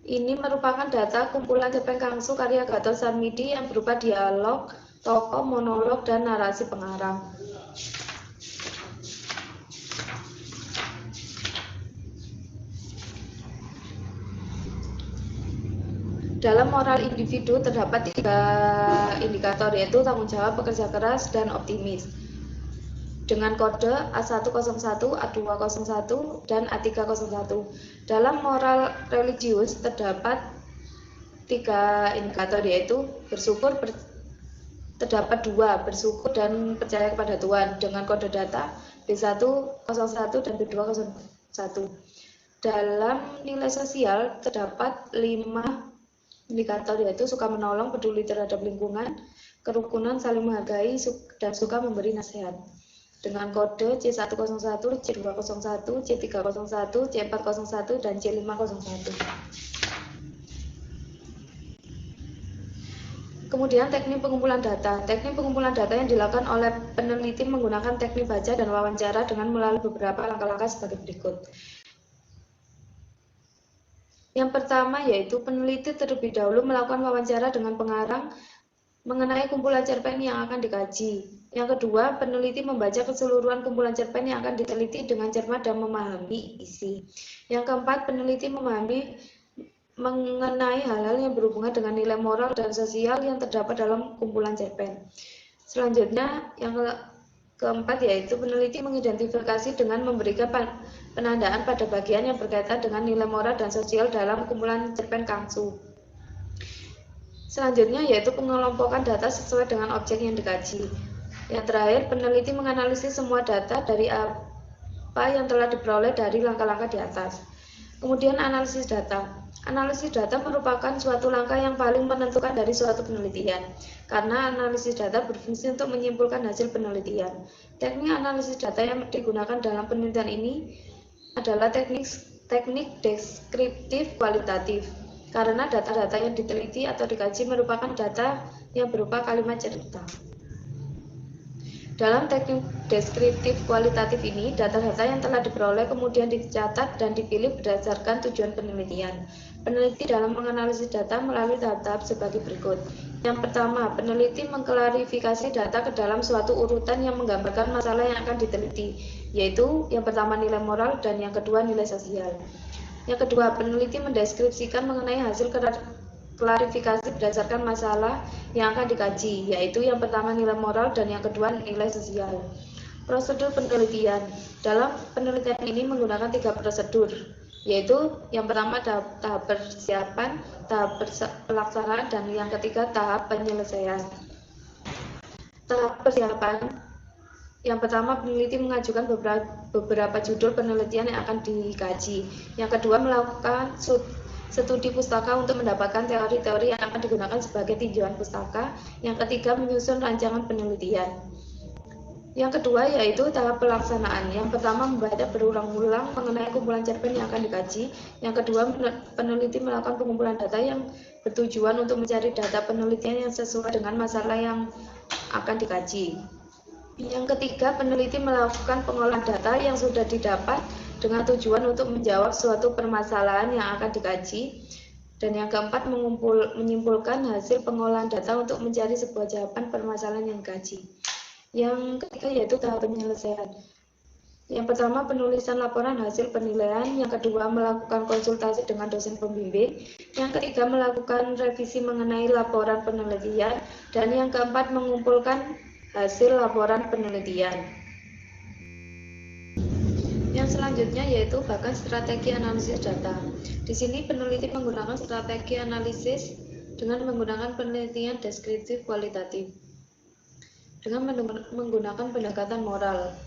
ini merupakan data kumpulan cerpen Kangsu karya Gatot Sarmidi yang berupa dialog, tokoh, monolog, dan narasi pengarang. Dalam moral individu terdapat 3 indikator yaitu tanggung jawab, pekerja keras, dan optimis. Dengan kode A101, A201, dan A301. Dalam moral religius terdapat 3 indikator yaitu bersyukur, terdapat 2, bersyukur dan percaya kepada Tuhan dengan kode data B101 dan B201. Dalam nilai sosial terdapat 5 indikator yaitu suka menolong, peduli terhadap lingkungan, kerukunan, saling menghargai, dan suka memberi nasihat. Dengan kode C101, C201, C301, C401, dan C501. Kemudian teknik pengumpulan data. Teknik pengumpulan data yang dilakukan oleh peneliti menggunakan teknik baca dan wawancara dengan melalui beberapa langkah-langkah sebagai berikut. Yang pertama yaitu peneliti terlebih dahulu melakukan wawancara dengan pengarang mengenai kumpulan cerpen yang akan dikaji. Yang kedua, peneliti membaca keseluruhan kumpulan cerpen yang akan diteliti dengan cermat dan memahami isi. Yang keempat, peneliti memahami mengenai hal-hal yang berhubungan dengan nilai moral dan sosial yang terdapat dalam kumpulan cerpen. Selanjutnya, yang keempat yaitu peneliti mengidentifikasi dengan memberikan penandaan pada bagian yang berkaitan dengan nilai moral dan sosial dalam kumpulan cerpen Kangsu. Selanjutnya yaitu pengelompokan data sesuai dengan objek yang dikaji. Yang terakhir, peneliti menganalisis semua data dari apa yang telah diperoleh dari langkah-langkah di atas. Kemudian analisis data. Analisis data merupakan suatu langkah yang paling menentukan dari suatu penelitian, karena analisis data berfungsi untuk menyimpulkan hasil penelitian. Teknik analisis data yang digunakan dalam penelitian ini adalah teknik deskriptif kualitatif, karena data-data yang diteliti atau dikaji merupakan data yang berupa kalimat cerita. Dalam teknik deskriptif kualitatif ini, data-data yang telah diperoleh kemudian dicatat dan dipilih berdasarkan tujuan penelitian. Peneliti dalam menganalisis data melalui tahap-tahap sebagai berikut. Yang pertama, peneliti mengklarifikasi data ke dalam suatu urutan yang menggambarkan masalah yang akan diteliti, yaitu yang pertama nilai moral dan yang kedua nilai sosial. Yang kedua, peneliti mendeskripsikan mengenai hasil klarifikasi berdasarkan masalah yang akan dikaji, yaitu yang pertama nilai moral dan yang kedua nilai sosial. Prosedur penelitian. Dalam penelitian ini menggunakan 3 prosedur, yaitu yang pertama tahap persiapan, tahap pelaksanaan, dan yang ketiga tahap penyelesaian. Tahap persiapan. Yang pertama, peneliti mengajukan beberapa judul penelitian yang akan dikaji. Yang kedua, melakukan studi pustaka untuk mendapatkan teori-teori yang akan digunakan sebagai tinjauan pustaka. Yang ketiga, menyusun rancangan penelitian. Yang kedua yaitu tahap pelaksanaan. Yang pertama, membaca berulang-ulang mengenai kumpulan cerpen yang akan dikaji. Yang kedua, peneliti melakukan pengumpulan data yang bertujuan untuk mencari data penelitian yang sesuai dengan masalah yang akan dikaji. Yang ketiga, peneliti melakukan pengolahan data yang sudah didapat dengan tujuan untuk menjawab suatu permasalahan yang akan dikaji. Dan yang keempat, menyimpulkan hasil pengolahan data untuk mencari sebuah jawaban permasalahan yang dikaji. Yang ketiga yaitu tahap penyelesaian. Yang pertama, penulisan laporan hasil penilaian. Yang kedua, melakukan konsultasi dengan dosen pembimbing. Yang ketiga, melakukan revisi mengenai laporan penelitian. Dan yang keempat, mengumpulkan hasil laporan penelitian. Yang selanjutnya yaitu bahkan strategi analisis data. Di sini peneliti menggunakan strategi analisis dengan menggunakan penelitian deskriptif kualitatif dengan menggunakan pendekatan moral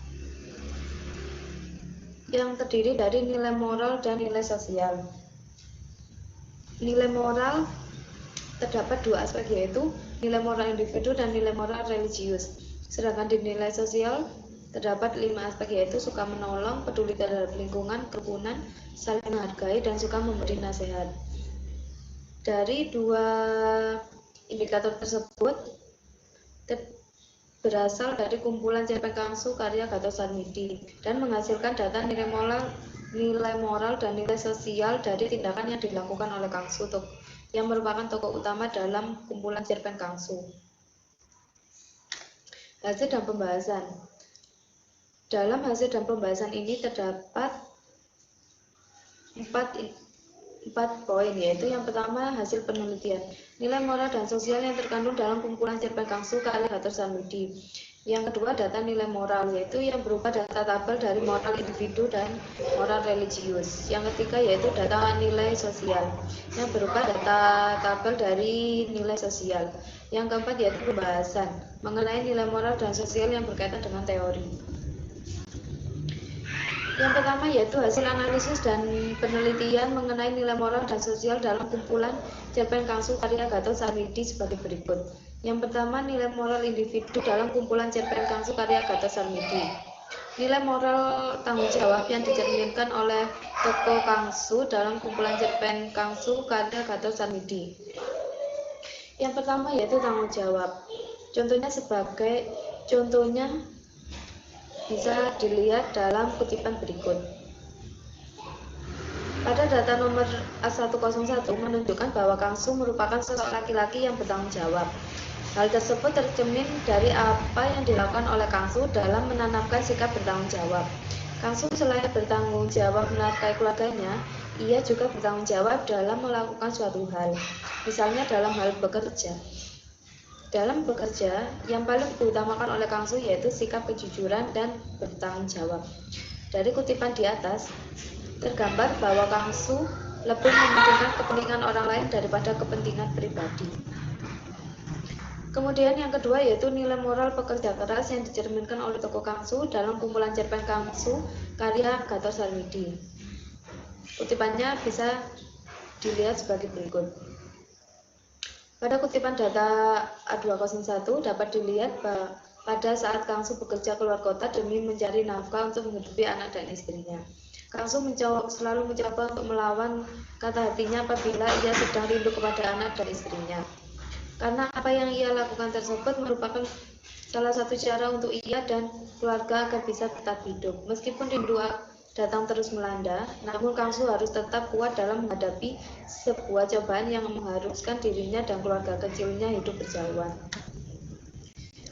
yang terdiri dari nilai moral dan nilai sosial. Nilai moral terdapat 2 aspek, yaitu nilai moral individu dan nilai moral religius. Sedangkan di nilai sosial terdapat 5 aspek, yaitu suka menolong, peduli terhadap lingkungan, kerukunan, saling menghargai, dan suka memberi nasihat. Dari 2 indikator tersebut berasal dari kumpulan cerpen Kangsu karya Gatot Sarmidi dan menghasilkan data nilai moral dan nilai sosial dari tindakan yang dilakukan oleh Kangsu yang merupakan tokoh utama dalam kumpulan cerpen Kangsu. Hasil dan pembahasan. Dalam hasil dan pembahasan ini terdapat 4 poin, yaitu yang pertama hasil penelitian, nilai moral dan sosial yang terkandung dalam kumpulan cerpen Kangsu karya Gatot Sarmidi. Yang kedua, data nilai moral, yaitu yang berupa data tabel dari moral individu dan moral religius. Yang ketiga yaitu data nilai sosial yang berupa data tabel dari nilai sosial. Yang keempat yaitu pembahasan mengenai nilai moral dan sosial yang berkaitan dengan teori. Yang pertama yaitu hasil analisis dan penelitian mengenai nilai moral dan sosial dalam kumpulan cerpen Kangsu karya Gatot Sarmidi sebagai berikut. Yang pertama, nilai moral individu dalam kumpulan cerpen Kangsu karya Gatot Sarmidi. Nilai moral tanggung jawab yang dicerminkan oleh tokoh Kangsu dalam kumpulan cerpen Kangsu karya Gatot Sarmidi. Yang pertama yaitu tanggung jawab. Contohnya bisa dilihat dalam kutipan berikut. Pada data nomor A101 menunjukkan bahwa Kangsu merupakan sosok laki-laki yang bertanggung jawab. Hal tersebut tercermin dari apa yang dilakukan oleh Kangsu dalam menanamkan sikap bertanggung jawab. Kangsu selain bertanggung jawab menafkahi keluarganya, ia juga bertanggung jawab dalam melakukan suatu hal, misalnya dalam hal bekerja. Dalam bekerja, yang paling diutamakan oleh Kangsu yaitu sikap kejujuran dan bertanggung jawab. Dari kutipan di atas, tergambar bahwa Kangsu lebih mementingkan kepentingan orang lain daripada kepentingan pribadi. Kemudian yang kedua yaitu nilai moral pekerja keras yang dicerminkan oleh tokoh Kangsu dalam kumpulan cerpen Kangsu karya Gatot Sarmidi. Kutipannya bisa dilihat sebagai berikut. Pada kutipan data A201 dapat dilihat bahwa pada saat Kangsu bekerja keluar kota demi mencari nafkah untuk menghidupi anak dan istrinya. Kangsu selalu mencoba untuk melawan kata hatinya apabila ia sedang rindu kepada anak dan istrinya. Karena apa yang ia lakukan tersebut merupakan salah satu cara untuk ia dan keluarga agar bisa tetap hidup. Meskipun rindu datang terus melanda, namun Kangsu harus tetap kuat dalam menghadapi sebuah cobaan yang mengharuskan dirinya dan keluarga kecilnya hidup berjauhan.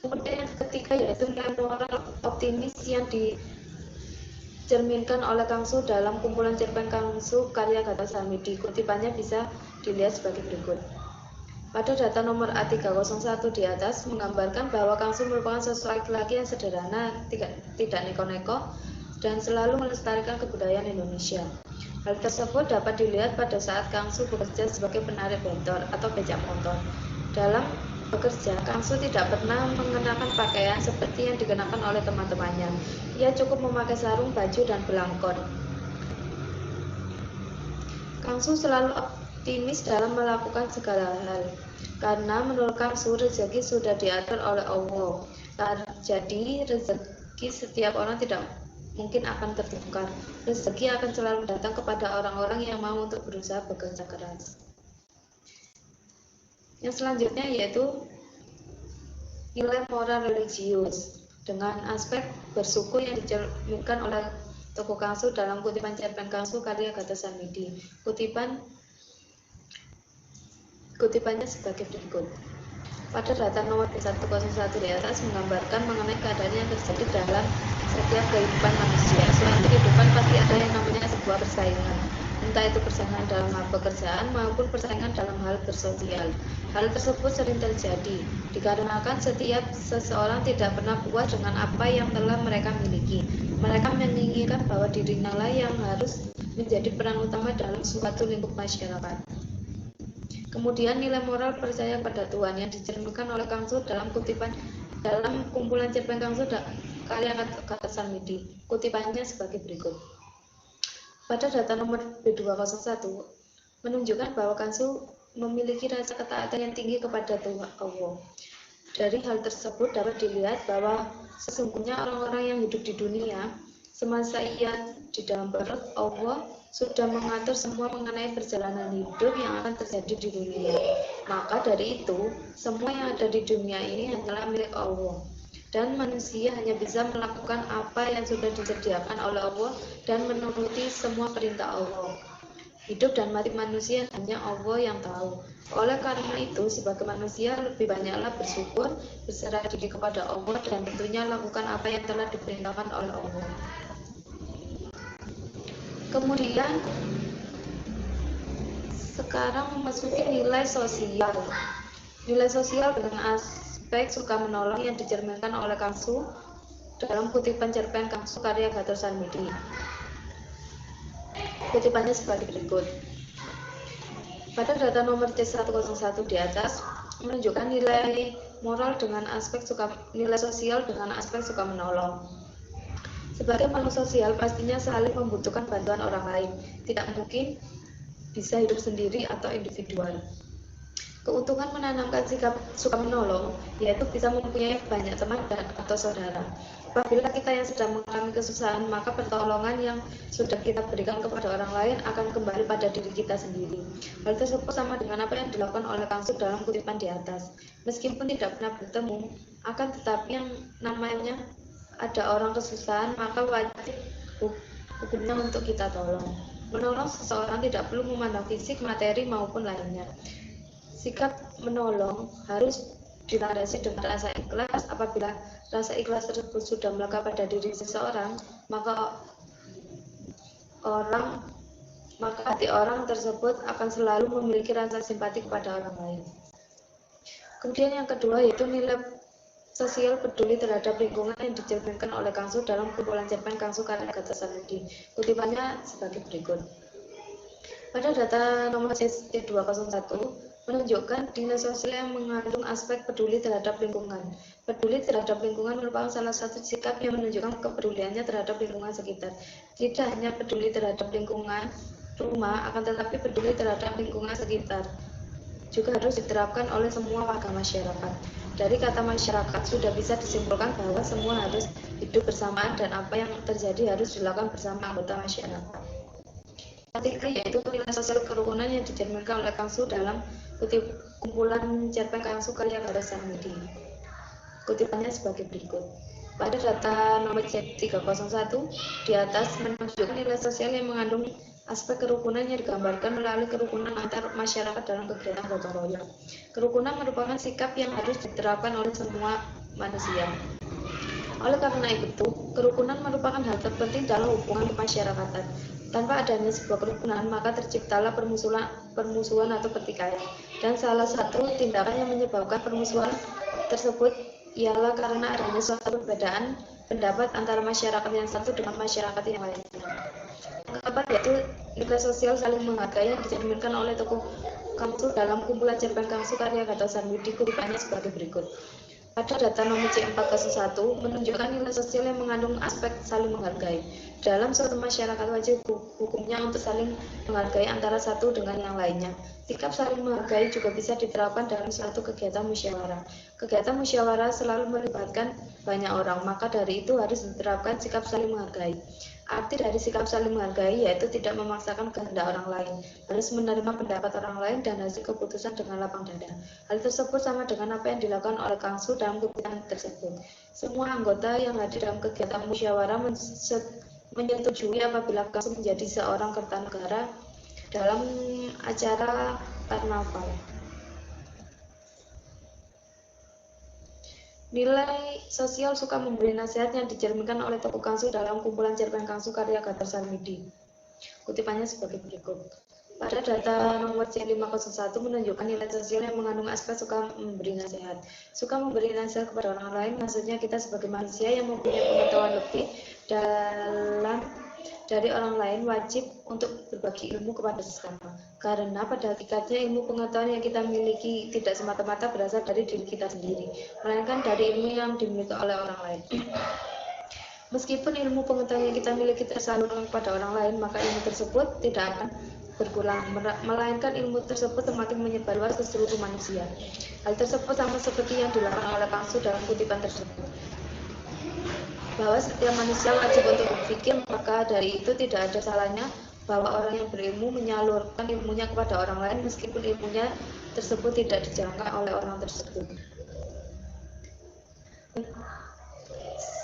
Kemudian yang ketiga yaitu nilai moral optimis yang dicerminkan oleh Kangsu dalam kumpulan cerpen Kangsu karya Gatot Sarmidi. Kutipannya bisa dilihat sebagai berikut. Pada data nomor A301 di atas menggambarkan bahwa Kangsu merupakan sosok laki-laki yang sederhana, tidak neko-neko, dan selalu melestarikan kebudayaan Indonesia. Hal tersebut dapat dilihat pada saat Kangsu bekerja sebagai penarik bentor atau becak motor. Dalam bekerja, Kangsu tidak pernah mengenakan pakaian seperti yang dikenakan oleh teman-temannya. Ia cukup memakai sarung, baju, dan belangkon. Kangsu selalu optimis dalam melakukan segala hal, karena menurut Kangsu rezeki sudah diatur oleh Allah. Jadi rezeki setiap orang tidak mungkin akan tertukar. Rezeki akan selalu datang kepada orang-orang yang mau untuk berusaha bekerja keras. Yang selanjutnya yaitu nilai moral religius dengan aspek bersyukur yang dicerminkan oleh tokoh Kangsu dalam kutipan cerpen Kangsu karya Gatot Sarmidi. Kutipannya sebagai berikut. Pada data nomor B101 di atas menggambarkan mengenai keadaan yang terjadi dalam setiap kehidupan manusia. Selain kehidupan pasti ada yang namanya sebuah persaingan, entah itu persaingan dalam hal pekerjaan maupun persaingan dalam hal bersosial. Hal tersebut sering terjadi dikarenakan setiap seseorang tidak pernah puas dengan apa yang telah mereka miliki. Mereka menginginkan bahwa dirinya lah yang harus menjadi peran utama dalam suatu lingkup masyarakat. Kemudian nilai moral percaya pada Tuhan yang dicerminkan oleh Kangsu dalam kumpulan cerpen Kangsu karya Gatot Sarmidi. Kutipannya sebagai berikut. Pada data nomor B201 menunjukkan bahwa Kangsu memiliki rasa ketaatan yang tinggi kepada Tuhan Allah. Dari hal tersebut dapat dilihat bahwa sesungguhnya orang-orang yang hidup di dunia semasa ia di dalam perut Allah sudah mengatur semua mengenai perjalanan hidup yang akan terjadi di dunia. Maka dari itu, semua yang ada di dunia ini hanyalah milik Allah. Dan manusia hanya bisa melakukan apa yang sudah disediakan oleh Allah dan menuruti semua perintah Allah. Hidup dan mati manusia hanya Allah yang tahu. Oleh karena itu, sebagai manusia lebih banyaklah bersyukur, berserah diri kepada Allah, dan tentunya lakukan apa yang telah diperintahkan oleh Allah. Kemudian sekarang memasuki nilai sosial. Nilai sosial dengan aspek suka menolong yang dicerminkan oleh Kangsu dalam kutipan cerpen Kangsu karya Gatot Sarmidi. Kutipannya sebagai berikut. Pada data nomor C101 di atas menunjukkan nilai moral dengan aspek nilai sosial dengan aspek suka menolong. Sebagai makhluk sosial pastinya saling membutuhkan bantuan orang lain, tidak mungkin bisa hidup sendiri atau individual. Keuntungan menanamkan sikap suka menolong yaitu bisa mempunyai banyak teman atau saudara. Apabila kita yang sedang mengalami kesusahan, maka pertolongan yang sudah kita berikan kepada orang lain akan kembali pada diri kita sendiri. Hal tersebut sama dengan apa yang dilakukan oleh Kang Su dalam kutipan di atas. Meskipun tidak pernah bertemu, akan tetapi yang namanya ada orang kesusahan, maka wajib hukumnya untuk kita tolong. Menolong seseorang tidak perlu memandang fisik, materi, maupun lainnya. Sikap menolong harus dilandasi dengan rasa ikhlas. Apabila rasa ikhlas tersebut sudah melekat pada diri seseorang, maka hati orang tersebut akan selalu memiliki rasa simpati kepada orang lain. Kemudian yang kedua yaitu nilai sosial peduli terhadap lingkungan yang dicerminkan oleh Kang Su dalam kumpulan cerpen Kang Su karya Agatha Sarmidi. Kutipannya sebagai berikut. Pada data nomor C201 menunjukkan nilai sosial yang mengandung aspek peduli terhadap lingkungan. Peduli terhadap lingkungan merupakan salah satu sikap yang menunjukkan kepeduliannya terhadap lingkungan sekitar. Tidak hanya peduli terhadap lingkungan rumah, akan tetapi peduli terhadap lingkungan sekitar juga harus diterapkan oleh semua warga masyarakat. Dari kata masyarakat sudah bisa disimpulkan bahwa semua harus hidup bersamaan dan apa yang terjadi harus dilakukan bersama anggota masyarakat. Ketiga yaitu nilai sosial kerukunan yang dicerminkan oleh Kang Su dalam kumpulan cerpen Kang Su karya Agatha Sarmidi. Kutipannya sebagai berikut. Pada data nomor C301 di atas menunjukkan nilai sosial yang mengandung aspek kerukunan yang digambarkan melalui kerukunan antar masyarakat dalam kegiatan gotong royong. Kerukunan merupakan sikap yang harus diterapkan oleh semua manusia. Oleh karena itu, kerukunan merupakan hal terpenting dalam hubungan kemasyarakatan. Tanpa adanya sebuah kerukunan, maka terciptalah permusuhan atau pertikaian. Dan salah satu tindakan yang menyebabkan permusuhan tersebut ialah karena adanya suatu perbedaan pendapat antara masyarakat yang satu dengan masyarakat yang lainnya. Yang keempat yaitu nilai sosial saling menghargai yang dicerminkan oleh tokoh Kang Su dalam kumpulan cerpen Kang Su karya Agatha Sarmidi. Kutipannya sebagai berikut. Pada data nomor C401 menunjukkan nilai sosial yang mengandung aspek saling menghargai. Dalam suatu masyarakat wajib hukumnya untuk saling menghargai antara satu dengan yang lainnya. Sikap saling menghargai juga bisa diterapkan dalam suatu kegiatan musyawarah. Kegiatan musyawarah selalu melibatkan banyak orang, maka dari itu harus diterapkan sikap saling menghargai. Arti dari sikap saling menghargai yaitu tidak memaksakan kehendak orang lain, harus menerima pendapat orang lain dan hasil keputusan dengan lapang dada. Hal tersebut sama dengan apa yang dilakukan oleh Kang Su dalam kutipan tersebut. Semua anggota yang hadir dalam kegiatan musyawarah menyetujui apabila Kang Su menjadi seorang kertanegara dalam acara karnaval. Nilai sosial suka memberi nasihat yang dicerminkan oleh tokoh Kang Su dalam kumpulan cerpen Kang Su karya Agatha Sarmidi. Kutipannya sebagai berikut. Pada data nomor C501 menunjukkan nilai sosial yang mengandung aspek suka memberi nasihat. Suka memberi nasihat kepada orang lain, maksudnya kita sebagai manusia yang mempunyai pengetahuan lebih dari orang lain wajib untuk berbagi ilmu kepada sesama. Karena pada hakikatnya ilmu pengetahuan yang kita miliki tidak semata-mata berasal dari diri kita sendiri, melainkan dari ilmu yang dimiliki oleh orang lain. Meskipun ilmu pengetahuan yang kita miliki tersalurkan kepada orang lain, maka ilmu tersebut tidak akan berkurang, melainkan ilmu tersebut semakin menyebar luas ke seluruh manusia. Hal tersebut sama seperti yang dilakukan oleh Kang Su dalam kutipan tersebut, bahwa setiap manusia wajib untuk berpikir, maka dari itu tidak ada salahnya bahwa orang yang berilmu menyalurkan ilmunya kepada orang lain meskipun ilmunya tersebut tidak dijangkau oleh orang tersebut.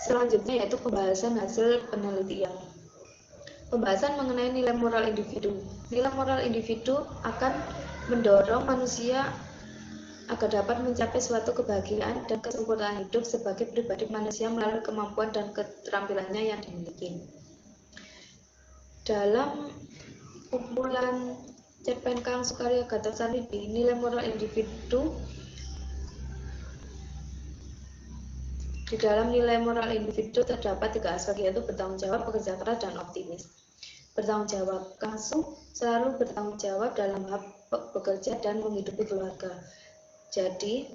Selanjutnya yaitu pembahasan hasil penelitian. Pembahasan mengenai nilai moral individu. Nilai moral individu akan mendorong manusia agar dapat mencapai suatu kebahagiaan dan kesempurnaan hidup sebagai pribadi manusia melalui kemampuan dan keterampilannya yang dimiliki. Dalam kumpulan cerpen Kang Su karya Agatha Sarmidi, nilai moral individu. Di dalam nilai moral individu terdapat 3 aspek, yaitu bertanggung jawab, bekerja keras, dan optimis. Bertanggung jawab. Kang Su selalu bertanggung jawab dalam hal bekerja dan menghidupi keluarga. Jadi,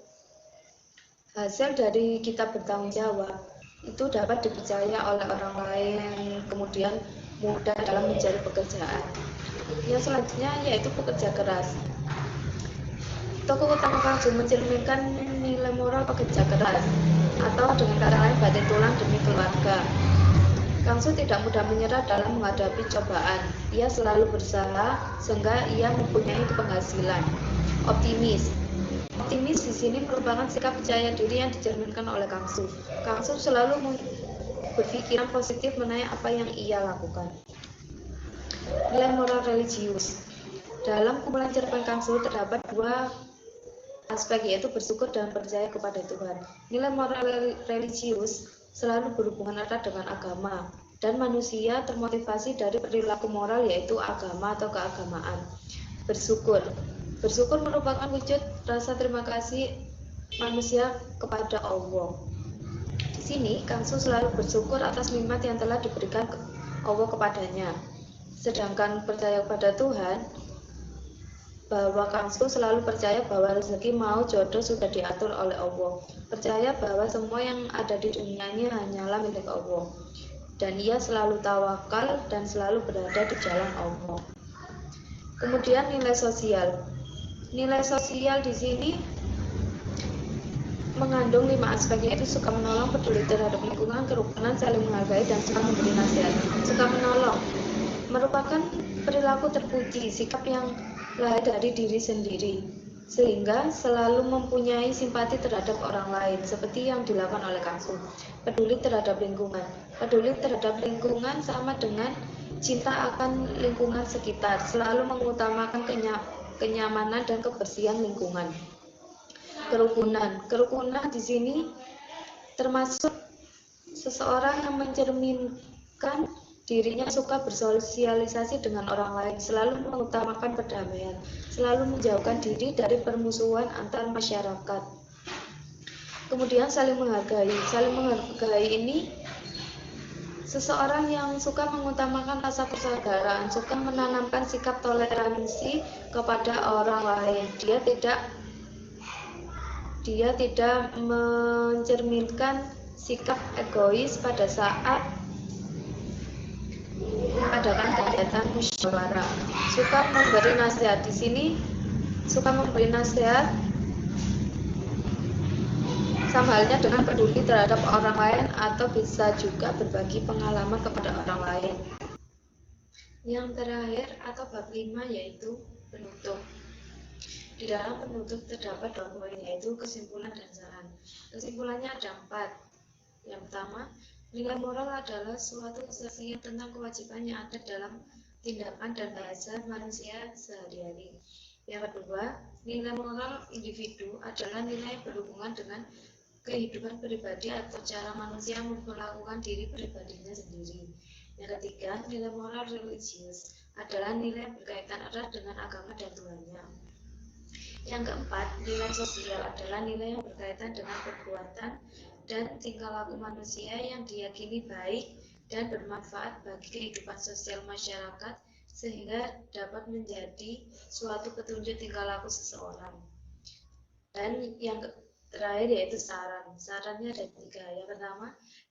hasil dari kita bertanggung jawab itu dapat dipercaya oleh orang lain, kemudian mudah dalam mencari pekerjaan. Yang selanjutnya yaitu pekerja keras. Tokoh utama Kang Su mencerminkan nilai moral pekerja keras. atau dengan kata lain batin tulang demi keluarga. Kang Su tidak mudah menyerah dalam menghadapi cobaan. Ia selalu berusaha sehingga ia mempunyai penghasilan. Optimis. Optimis di sini merupakan sikap percaya diri yang dicerminkan oleh Kang Su. Kang Su selalu berpikiran positif mengenai apa yang ia lakukan. Nilai moral religius. Dalam kumpulan cerpen Kang Su terdapat dua aspek, yaitu bersyukur dan percaya kepada Tuhan. Nilai moral religius selalu berhubungan erat dengan agama, dan manusia termotivasi dari perilaku moral, yaitu agama atau keagamaan. Bersyukur. Bersyukur merupakan wujud rasa terima kasih manusia kepada Allah. Di sini Kang Su selalu bersyukur atas nikmat yang telah diberikan Allah kepadanya. Sedangkan percaya kepada Tuhan, bahwa Kang Su selalu percaya bahwa rezeki mau jodoh sudah diatur oleh Allah. Percaya bahwa semua yang ada di dunia ini hanyalah milik Allah. Dan ia selalu tawakal dan selalu berada di jalan Allah. Kemudian nilai sosial. Nilai sosial di sini mengandung 5 aspek, yaitu suka menolong, peduli terhadap lingkungan, kerukunan, saling menghargai, dan suka memberi nasihat. Suka menolong merupakan perilaku terpuji, sikap yang lahir dari diri sendiri, sehingga selalu mempunyai simpati terhadap orang lain, seperti yang dilakukan oleh Kang Su. Peduli terhadap lingkungan. Peduli terhadap lingkungan sama dengan cinta akan lingkungan sekitar, selalu mengutamakan kenyamanan dan kebersihan lingkungan. Kerukunan. Kerukunan di sini termasuk seseorang yang mencerminkan dirinya suka bersosialisasi dengan orang lain, selalu mengutamakan perdamaian, selalu menjauhkan diri dari permusuhan antar masyarakat. Kemudian saling menghargai. Saling menghargai ini seseorang yang suka mengutamakan rasa persaudaraan, suka menanamkan sikap toleransi kepada orang lain. Dia tidak mencerminkan sikap egois pada saat mengadakan kegiatan musyawarah. Suka memberi nasihat. Di sini suka memberi nasihat sama halnya dengan peduli terhadap orang lain, atau bisa juga berbagi pengalaman kepada orang lain. Yang terakhir atau bab 5 yaitu penutup. Di dalam penutup terdapat 2 poin, yaitu kesimpulan dan saran. Kesimpulannya ada 4. Yang pertama, nilai moral adalah suatu kesaksian tentang kewajiban yang ada dalam tindakan dan bahasa manusia sehari-hari. Yang kedua, nilai moral individu adalah nilai yang berhubungan dengan kehidupan pribadi atau cara manusia memperlakukan diri pribadinya sendiri. Yang ketiga, nilai moral religius adalah nilai yang berkaitan erat dengan agama dan Tuhannya. Yang keempat, nilai sosial adalah nilai yang berkaitan dengan perbuatan dan tingkah laku manusia yang diyakini baik dan bermanfaat bagi kehidupan sosial masyarakat, sehingga dapat menjadi suatu petunjuk tingkah laku seseorang. Dan yang terakhir yaitu saran. Sarannya ada 3. Yang pertama,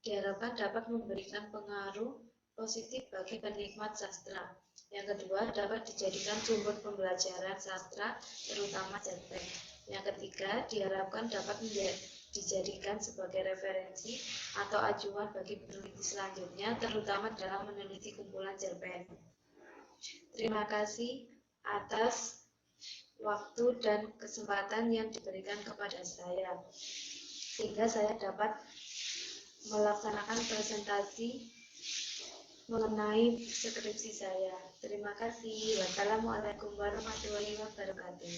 diharapkan dapat memberikan pengaruh positif bagi penikmat sastra. Yang kedua, dapat dijadikan sumber pembelajaran sastra, terutama cerpen. Yang ketiga, diharapkan dapat dijadikan sebagai referensi atau acuan bagi peneliti selanjutnya, terutama dalam meneliti kumpulan cerpen. Terima kasih atas waktu dan kesempatan yang diberikan kepada saya, sehingga saya dapat melaksanakan presentasi mengenai skripsi saya. Terima kasih. Wassalamualaikum warahmatullahi wabarakatuh.